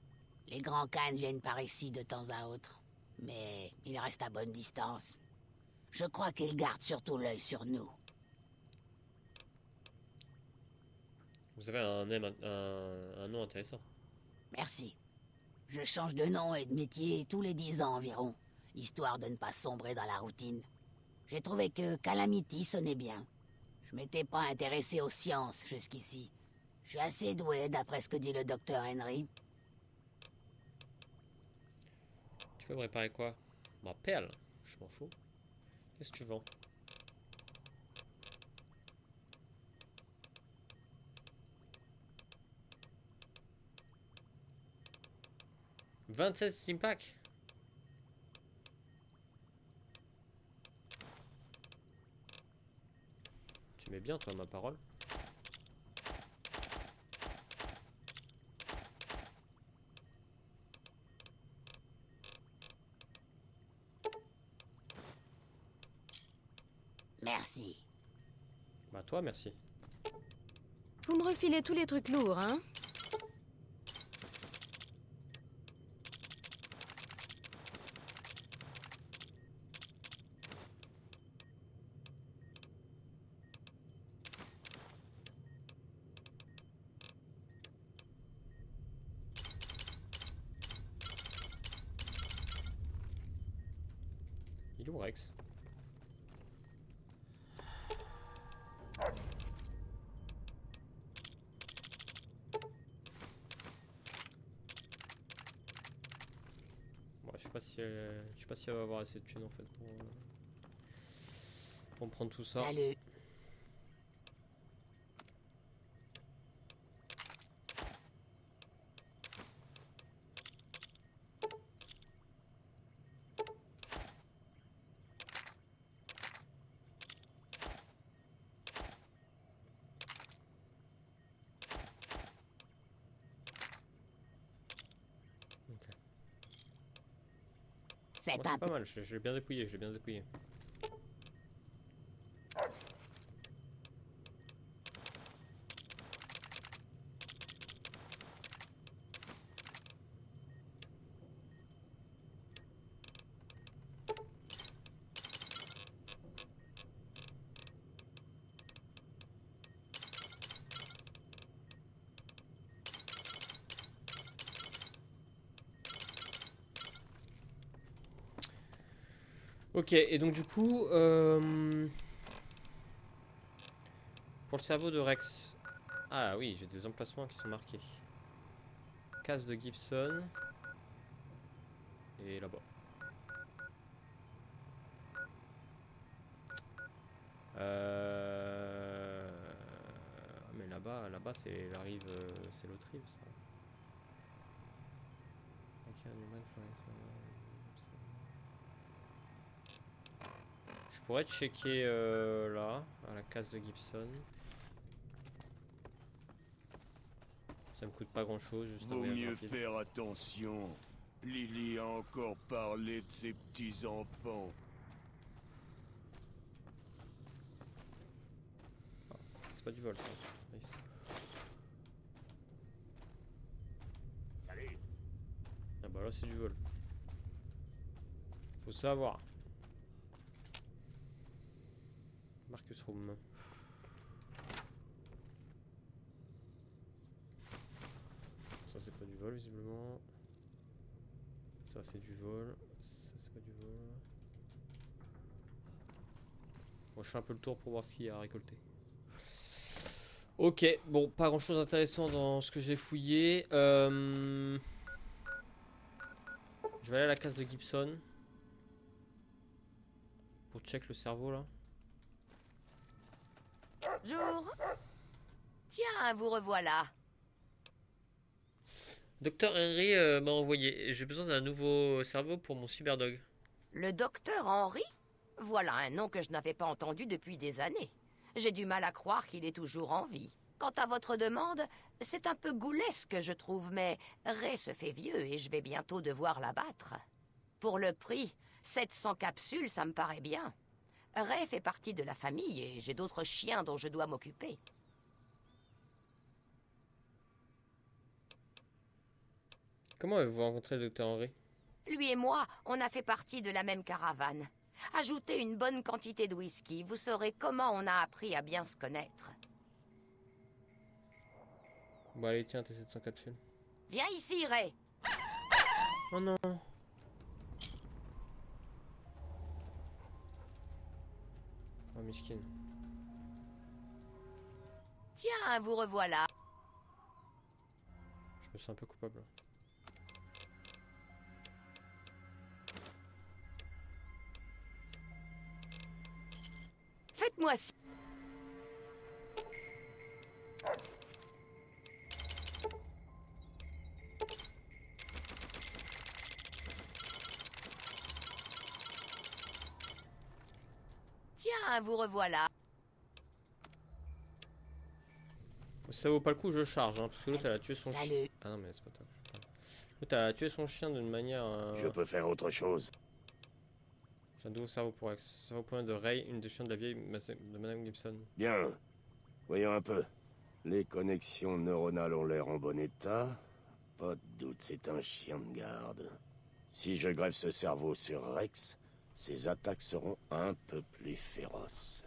Les grands cannes viennent par ici de temps à autre, mais ils restent à bonne distance. Je crois qu'ils gardent surtout l'œil sur nous. Vous avez un nom intéressant. Merci. Je change de nom et de métier tous les 10 ans environ, histoire de ne pas sombrer dans la routine. J'ai trouvé que Calamity sonnait bien. Je m'étais pas intéressé aux sciences jusqu'ici. Je suis assez doué d'après ce que dit le docteur Henry. Tu peux me réparer quoi? Ma perle. Je m'en fous. Qu'est-ce que tu vends? « 27 Steam Pack. Tu mets bien toi ma parole. Merci. Bah toi merci. Vous me refilez tous les trucs lourds, hein? Il est où Rex? Bon, je sais pas si elle va avoir assez de thunes en fait pour me prendre tout ça. Salut. Ok. C'est Moi, un c'est pas mal, je l'ai bien dépouillé, je l'ai bien dépouillé. Ok, et donc du coup, pour le cerveau de Rex, ah oui, j'ai des emplacements qui sont marqués. Case de Gibson et là-bas. Mais là-bas, c'est la rive, c'est l'autre rive, ça. Je pourrais checker là, à la case de Gibson. Ça me coûte pas grand chose, juste un Vaut voyage mieux rapide. faire attention. Lily a encore parlé de ses petits-enfants. C'est pas du vol ça. Nice. Salut. Ah bah là c'est du vol. Faut savoir. Marcus Room. Ça c'est pas du vol visiblement. Ça c'est du vol. Ça c'est pas du vol. Bon je fais un peu le tour pour voir ce qu'il y a à récolter. Ok, bon pas grand chose d'intéressant dans ce que j'ai fouillé. Je vais aller à la case de Gibson. Pour check le cerveau là. Bonjour. Tiens, vous revoilà. Docteur Henry m'a envoyé. J'ai besoin d'un nouveau cerveau pour mon cyberdog. Le docteur Henry? Voilà un nom que je n'avais pas entendu depuis des années. J'ai du mal à croire qu'il est toujours en vie. Quant à votre demande, c'est un peu goulesque, je trouve, mais Ray se fait vieux et je vais bientôt devoir l'abattre. Pour le prix, 700 capsules, ça me paraît bien. Ray fait partie de la famille et j'ai d'autres chiens dont je dois m'occuper. Comment avez-vous rencontré le docteur Henry? Lui et moi, on a fait partie de la même caravane. Ajoutez une bonne quantité de whisky, vous saurez comment on a appris à bien se connaître. Bon allez tiens tes 700 capsules. Viens ici, Ray. Oh non. Oh miskin. Tiens, vous revoilà. Je me sens un peu coupable. Faites-moi ci. Tiens, vous revoilà. Ça vaut pas le coup, je charge, hein, parce que l'autre elle a tué son chien. Salut. Ah non mais c'est pas top. L'autre elle a tué son chien d'une manière... Je peux faire autre chose. J'ai un nouveau cerveau pour Rex. Cerveau point de Ray, une des chiens de la vieille de Madame Gibson. Bien. Voyons un peu. Les connexions neuronales ont l'air en bon état. Pas de doute, c'est un chien de garde. Si je greffe ce cerveau sur Rex, ses attaques seront un peu plus féroces.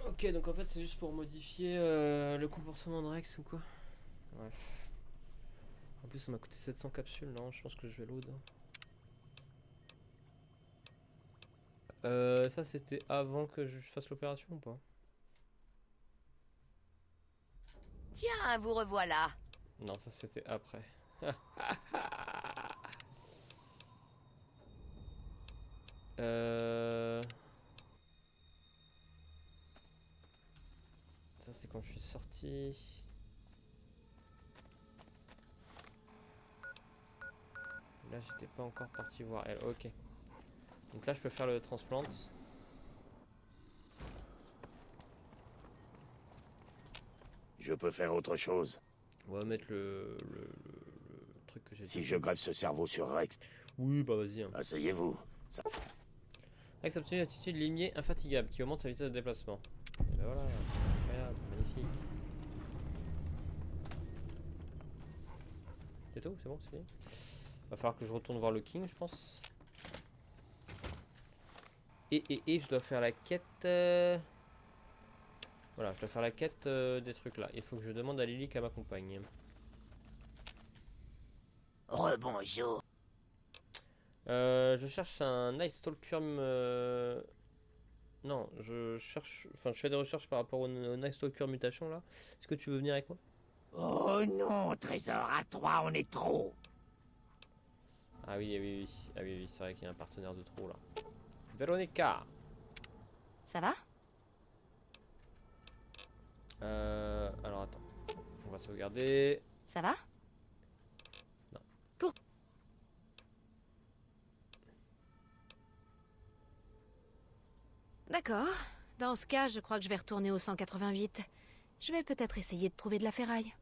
Ok, donc en fait c'est juste pour modifier le comportement de Rex ou quoi? Bref. En plus ça m'a coûté 700 capsules, non, je pense que je vais load. Ça c'était avant que je fasse l'opération ou pas? Tiens, vous revoilà. Non, ça c'était après. Ça c'est quand je suis sorti. Là j'étais pas encore parti voir elle. Ok. Donc là je peux faire le transplant. Je peux faire autre chose. On va mettre le truc que j'ai Si dit. je greffe ce cerveau sur Rex, Oui bah vas-y. Hein. asseyez-vous. Rex a obtenu l'attitude limier infatigable qui augmente sa vitesse de déplacement. Et ben voilà, incroyable, magnifique. C'est tout, c'est bon, c'est fini. Va falloir que je retourne voir le King, je pense. Et je dois faire la quête. Voilà, je dois faire la quête des trucs là. Il faut que je demande à Lily qu'elle m'accompagne. Rebonjour. Je cherche un Night Stalker. Non, je cherche. Enfin, je fais des recherches par rapport au Night Stalker mutation là. Est-ce que tu veux venir avec moi? Oh non, Trésor, à 3, on est trop. Ah oui, ah oui, oui. Ah oui, oui, c'est vrai qu'il y a un partenaire de trop là. Veronica. Ça va? Alors attends. On va sauvegarder. Ça va? Non. D'accord. Dans ce cas, je crois que je vais retourner au 188. Je vais peut-être essayer de trouver de la ferraille.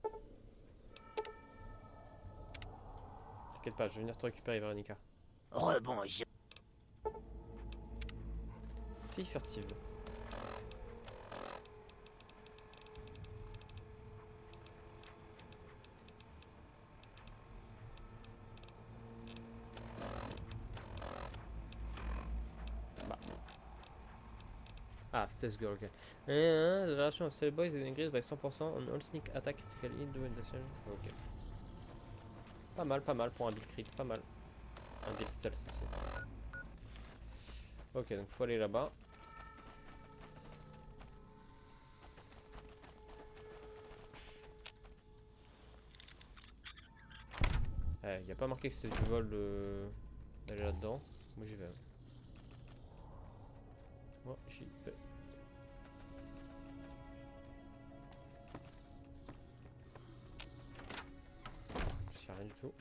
T'inquiète pas, je vais venir te récupérer, Véronica. Rebonjour. Fille furtive. Bah. Ah, Stealth Girl, ok. The version of Cell Boy is increased by 100% on all sneak attack critically do damage. Ok. Pas mal pour un build crit, pas mal. Un build stealth aussi. Ok, donc faut aller là-bas. Y a pas marqué que c'est du vol d'aller là-dedans. Moi j'y vais. Moi j'y vais. Y'a rien du tout.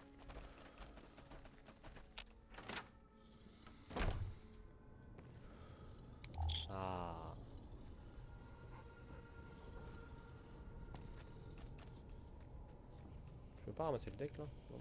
Ah. Je peux pas ramasser le deck là? Non.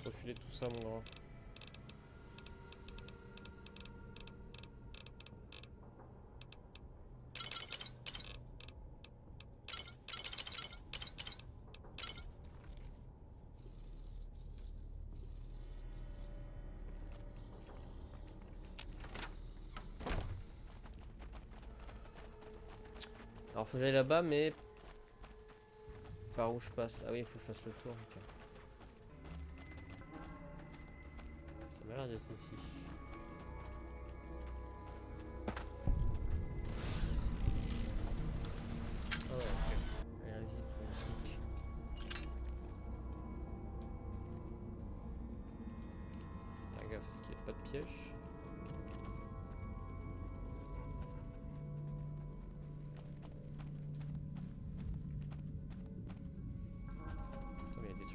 Faut filer tout ça mon grand. Alors faut que j'aille là-bas mais... Par où je passe? Ah oui il faut que je fasse le tour. Okay. Ça m'a l'air d'être ici. Oh ok. Elle est invisible pour le sneak. Faire gaffe à ce qu'il n'y ait pas de piège.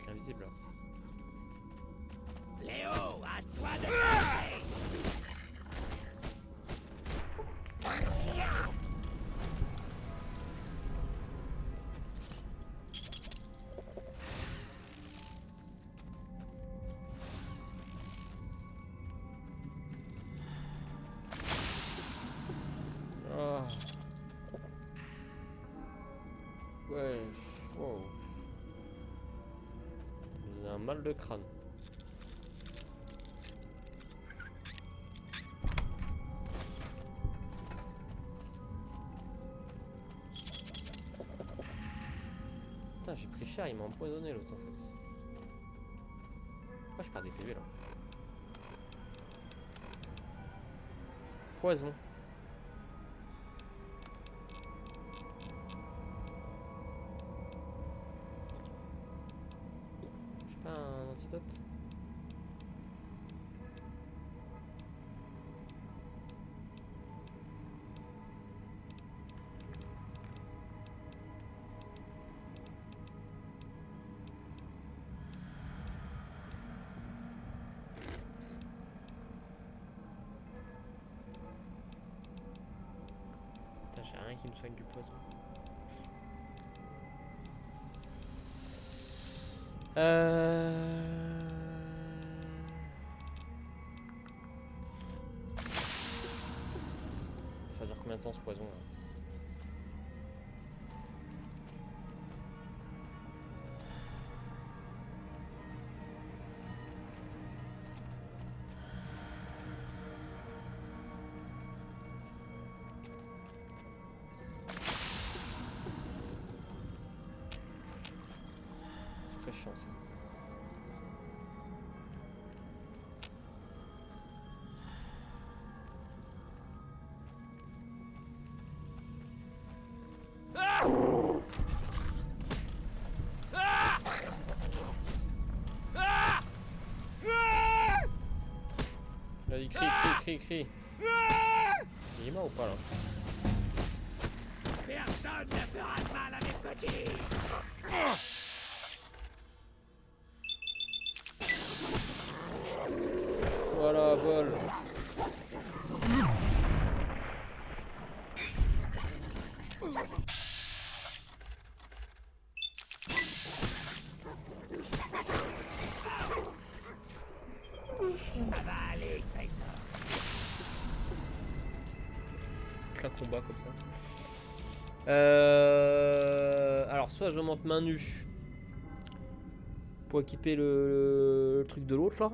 Invisible. Léo, à toi de passer. Oh. Ouais, wow. J'ai un mal de crâne. Putain, j'ai pris cher, il m'a empoisonné l'autre en fait. Pourquoi je perds des PV là? Poison. J'ai pas un antidote? J'ai rien qui me soigne du poison. Ça dure combien de temps ce poison là? C'est très chiant ça. crie. Il est mort ou pas là? Personne ne fera de mal à mes petits. Voilà, vol. Ça va aller, Trésor. Un combat comme ça. Alors, soit je monte main nue pour équiper le truc de l'autre là.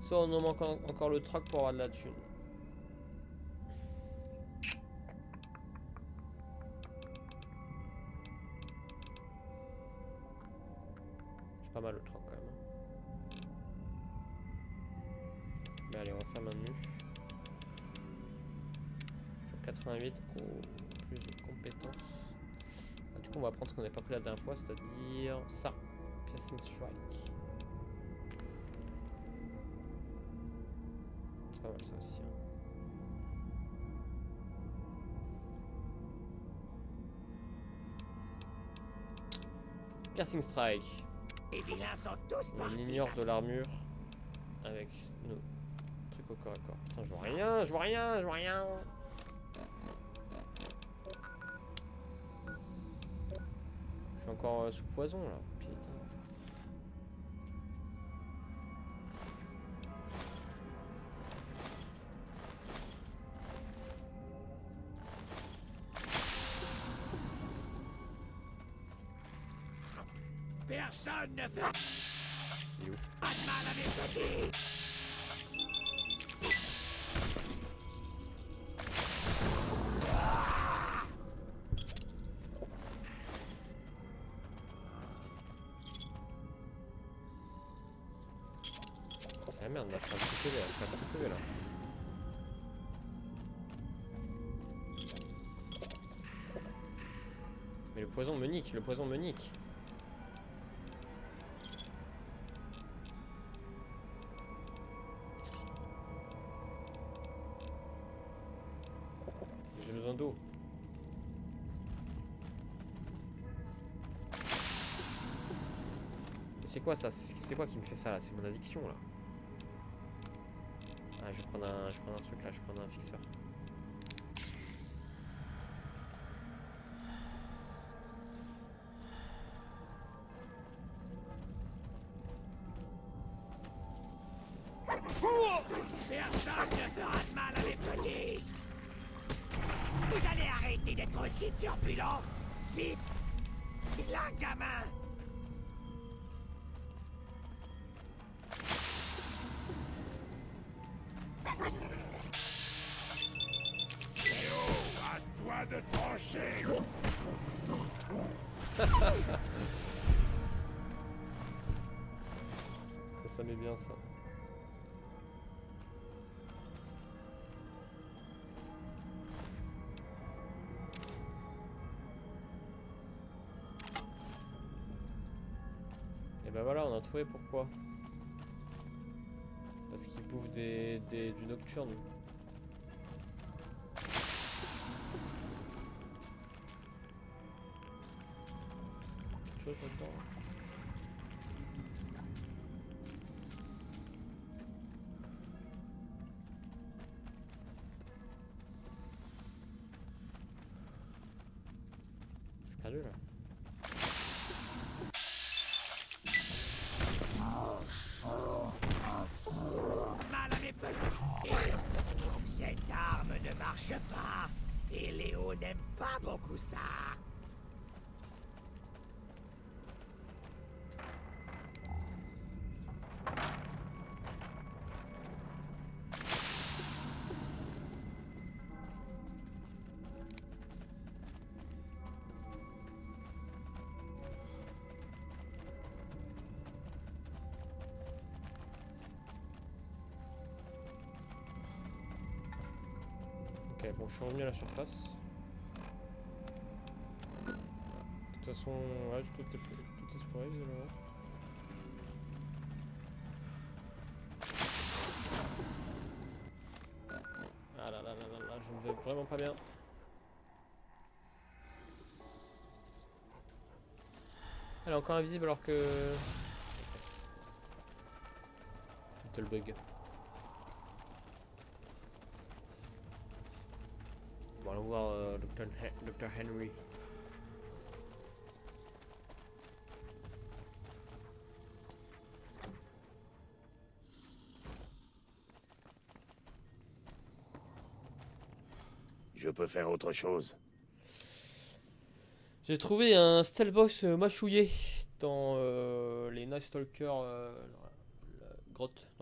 Soit on en manque encore le truck pour avoir de la thune. C'est pas mal le truck quand même. Mais allez, on va faire main nue. Sur 88, plus de compétences. Ah, du coup, on va prendre ce qu'on n'avait pas pris la dernière fois, c'est-à-dire ça. Piercing Strike. C'est pas mal ça aussi. Hein. Piercing Strike. Les vilains sont tous On partis. ignore de l'armure avec nos trucs au corps à corps. Putain, je vois rien, je vois rien, je vois rien. Je suis encore sous poison là. Putain. Personne ne fera Il est où? pas de mal à mes petits. C'est la merde là, je suis en train de couper là, je suis en train de couper là. Mais le poison me nique, le poison me nique. J'ai besoin d'eau. Mais c'est quoi ça? C'est quoi qui me fait ça là? C'est mon addiction là. Ah, je vais prendre un truc là, je vais prendre un fixeur. Personne ne fera de mal à mes petits. Vous allez arrêter d'être aussi turbulent. Vite, là, gamin. Léo, à toi de trancher. Ça met bien ça. Et ben voilà, on a trouvé pourquoi. Parce qu'ils bouffent du nocturne. Quelque chose là-dedans. Je suis perdu là. Mal à mes petits. Cette arme ne marche pas. Et Léo n'aime pas beaucoup ça. Ok, bon, je suis revenu à la surface. De toute façon, ouais, je peux tout explorer, visiblement. Vraiment pas bien. Elle est encore invisible alors que... Little bug. Bon, allons voir Dr. Henry. Je peux faire autre chose. J'ai trouvé un stealthbox mâchouillé dans les Night Stalkers, dans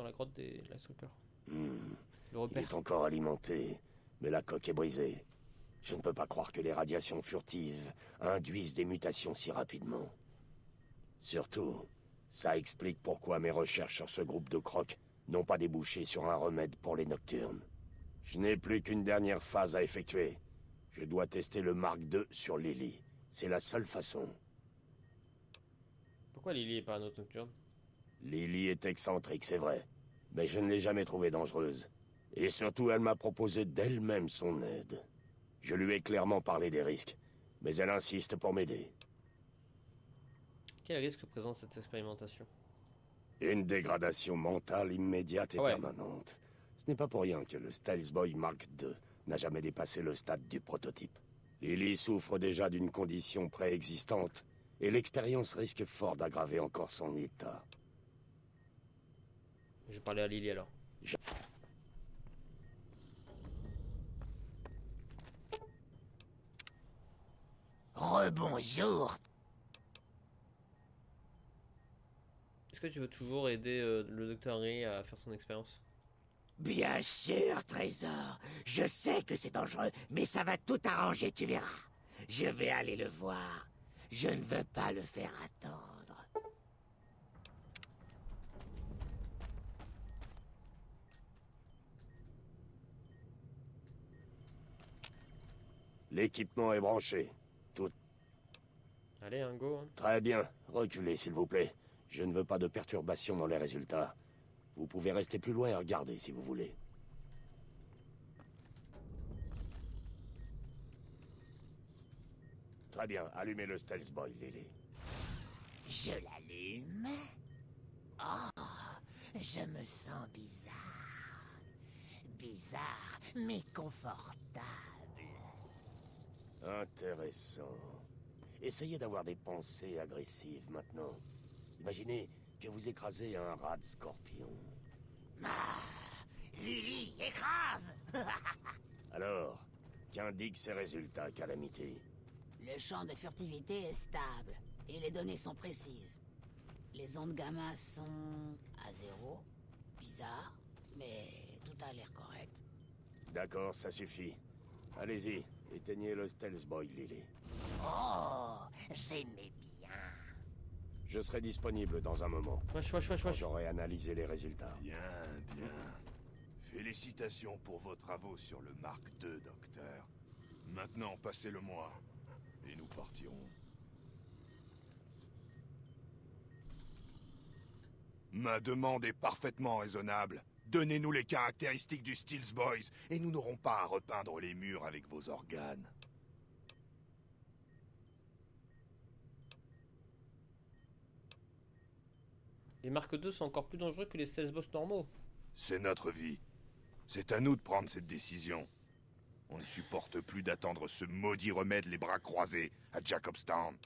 la grotte des Night Stalkers. Le Il repère. est encore alimenté, mais la coque est brisée. Je ne peux pas croire que les radiations furtives induisent des mutations si rapidement. Surtout, ça explique pourquoi mes recherches sur ce groupe de crocs n'ont pas débouché sur un remède pour les nocturnes. Je n'ai plus qu'une dernière phase à effectuer. Je dois tester le Mark II sur Lily. C'est la seule façon. Pourquoi Lily est pas un autre nocturne? Lily est excentrique, c'est vrai. Mais je ne l'ai jamais trouvée dangereuse. Et surtout, elle m'a proposé d'elle-même son aide. Je lui ai clairement parlé des risques. Mais elle insiste pour m'aider. Quel risque présente cette expérimentation? Une dégradation mentale immédiate et Ouais. permanente. Ce n'est pas pour rien que le Styles Boy Mark II n'a jamais dépassé le stade du prototype. Lily souffre déjà d'une condition préexistante, et l'expérience risque fort d'aggraver encore son état. Je vais parler à Lily alors. Rebonjour. Est-ce que tu veux toujours aider le docteur Henry à faire son expérience? Bien sûr, Trésor. Je sais que c'est dangereux, mais ça va tout arranger, tu verras. Je vais aller le voir. Je ne veux pas le faire attendre. L'équipement est branché. Tout Allez, un go. Hein. très bien. Reculez, s'il vous plaît. Je ne veux pas de perturbation dans les résultats. Vous pouvez rester plus loin et regarder si vous voulez. Très bien. Allumez le Stealth Boy, Lily. Je l'allume. Oh, je me sens bizarre. Bizarre, mais confortable. Intéressant. Essayez d'avoir des pensées agressives maintenant. Imaginez que vous écrasez un rat de scorpion. Ah, Lily, écrase. Alors, qu'indiquent ces résultats, Calamité? Le champ de furtivité est stable et les données sont précises. Les ondes gamma sont à 0. Bizarre, mais tout a l'air correct. D'accord, ça suffit. Allez-y, éteignez le Stealth Boy, Lily. Oh, j'aimais bien. Je serai disponible dans un moment. Wesh. Quand j'aurai analysé les résultats. Bien, bien. Félicitations pour vos travaux sur le Mark II, docteur. Maintenant, passez-le-moi. Et nous partirons. Ma demande est parfaitement raisonnable. Donnez-nous les caractéristiques du Stealth Boys, et nous n'aurons pas à repeindre les murs avec vos organes. Les Mark II sont encore plus dangereux que les 16 boss normaux. C'est notre vie. C'est à nous de prendre cette décision. On ne supporte plus d'attendre ce maudit remède les bras croisés à Jacobstown.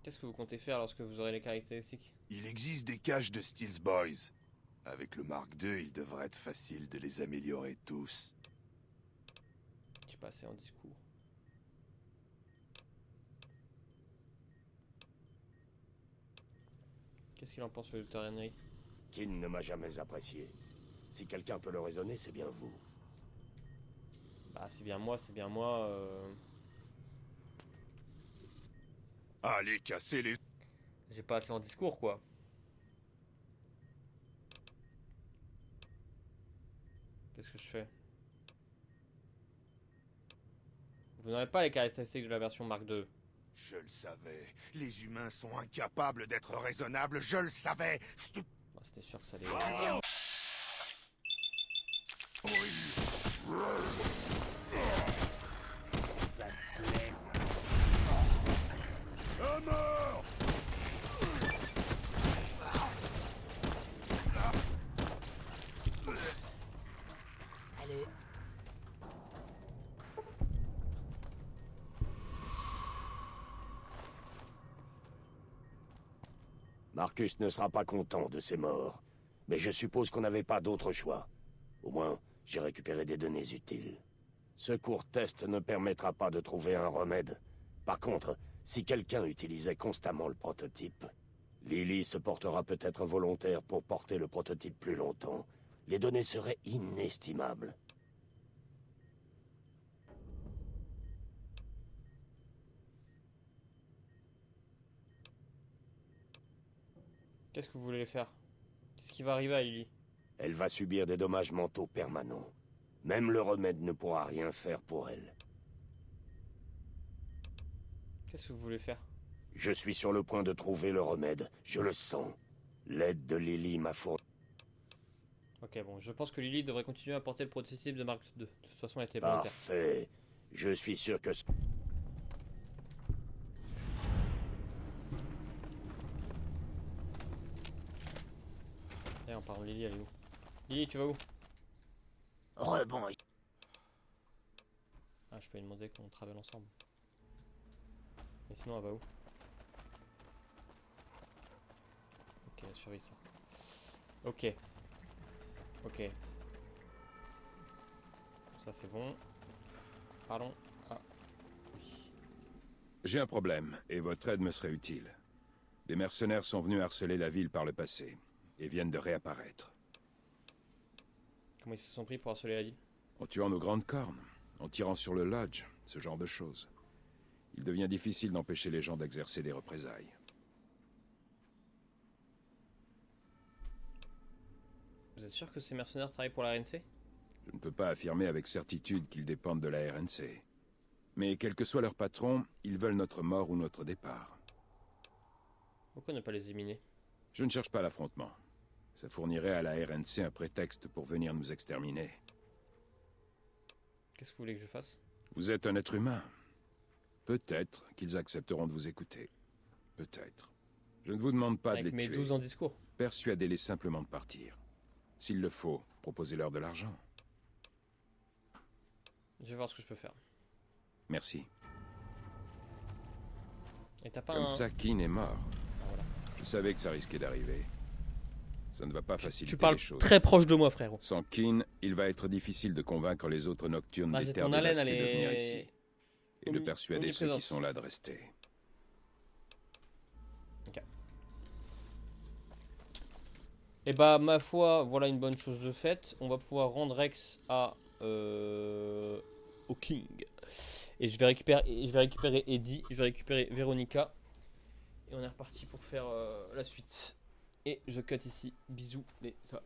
Qu'est-ce que vous comptez faire lorsque vous aurez les caractéristiques? Il existe des caches de Stealth Boys. Avec le Mark II, il devrait être facile de les améliorer tous. Je suis pas assez en discours. Qu'est-ce qu'il en pense, le docteur Henry? Kin ne m'a jamais apprécié. Si quelqu'un peut le raisonner, c'est bien vous. Bah, c'est bien moi, c'est bien moi. Allez, cassez les... J'ai pas assez en discours, quoi. Qu'est-ce que je fais? Vous n'aurez pas les caractéristiques de la version Mark II. Je le savais. Les humains sont incapables d'être raisonnables, je le savais. Bah, c'était sûr que ça allait... Oui. Ça te plaît? À mort! Allez. Marcus ne sera pas content de ces morts. Mais je suppose qu'on n'avait pas d'autre choix. Au moins, j'ai récupéré des données utiles. Ce court test ne permettra pas de trouver un remède. Par contre, si quelqu'un utilisait constamment le prototype, Lily se portera peut-être volontaire pour porter le prototype plus longtemps. Les données seraient inestimables. Qu'est-ce que vous voulez faire? Qu'est-ce qui va arriver à Lily? Elle va subir des dommages mentaux permanents. Même le remède ne pourra rien faire pour elle. Qu'est-ce que vous voulez faire? Je suis sur le point de trouver le remède. Je le sens. L'aide de Lily m'a fourni. Ok, bon, je pense que Lily devrait continuer à porter le prototype de Mark II. De toute façon, elle était volontaire. Parfait. Je suis sûr que... Et en parlant de Lily, elle est où? Lily, tu vas où? Rebond. Ah, je peux lui demander qu'on travaille ensemble. Mais sinon, elle va où? Ok, elle surveille ça. Ok. Ok. Ça, c'est bon. Pardon. Ah. Oui. J'ai un problème, et votre aide me serait utile. Des mercenaires sont venus harceler la ville par le passé, et viennent de réapparaître. Comment ils se sont pris pour harceler la ville? En tuant nos grandes cornes, en tirant sur le lodge, ce genre de choses. Il devient difficile d'empêcher les gens d'exercer des représailles. Vous êtes sûr que ces mercenaires travaillent pour la RNC? Je ne peux pas affirmer avec certitude qu'ils dépendent de la RNC. Mais quel que soit leur patron, ils veulent notre mort ou notre départ. Pourquoi ne pas les éliminer? Je ne cherche pas l'affrontement. Ça fournirait à la RNC un prétexte pour venir nous exterminer. Qu'est-ce que vous voulez que je fasse? Vous êtes un être humain. Peut-être qu'ils accepteront de vous écouter. Peut-être. Je ne vous demande pas de Avec les mes tuer. 12 ans de discours. Persuadez-les simplement de partir. S'il le faut, proposez-leur de l'argent. Je vais voir ce que je peux faire. Merci. Et t'as pas Comme un... ça, Keane est mort. Ah, voilà. Je savais que ça risquait d'arriver. Ça ne va pas faciliter Tu parles les choses. très proche de moi, frérot. Sans Keane, il va être difficile de convaincre les autres nocturnes Bah, des c'est terres ton haleine, dévastées elle de venir est... ici. Et de persuader ceux qui omniprésente. sont là de rester. Ok. Et bah, ma foi, voilà une bonne chose de faite. On va pouvoir rendre Rex à... au King. Et je vais récupérer Eddie, je vais récupérer Véronica. Et on est reparti pour faire la suite. Et je cut ici. Bisous les... ça va.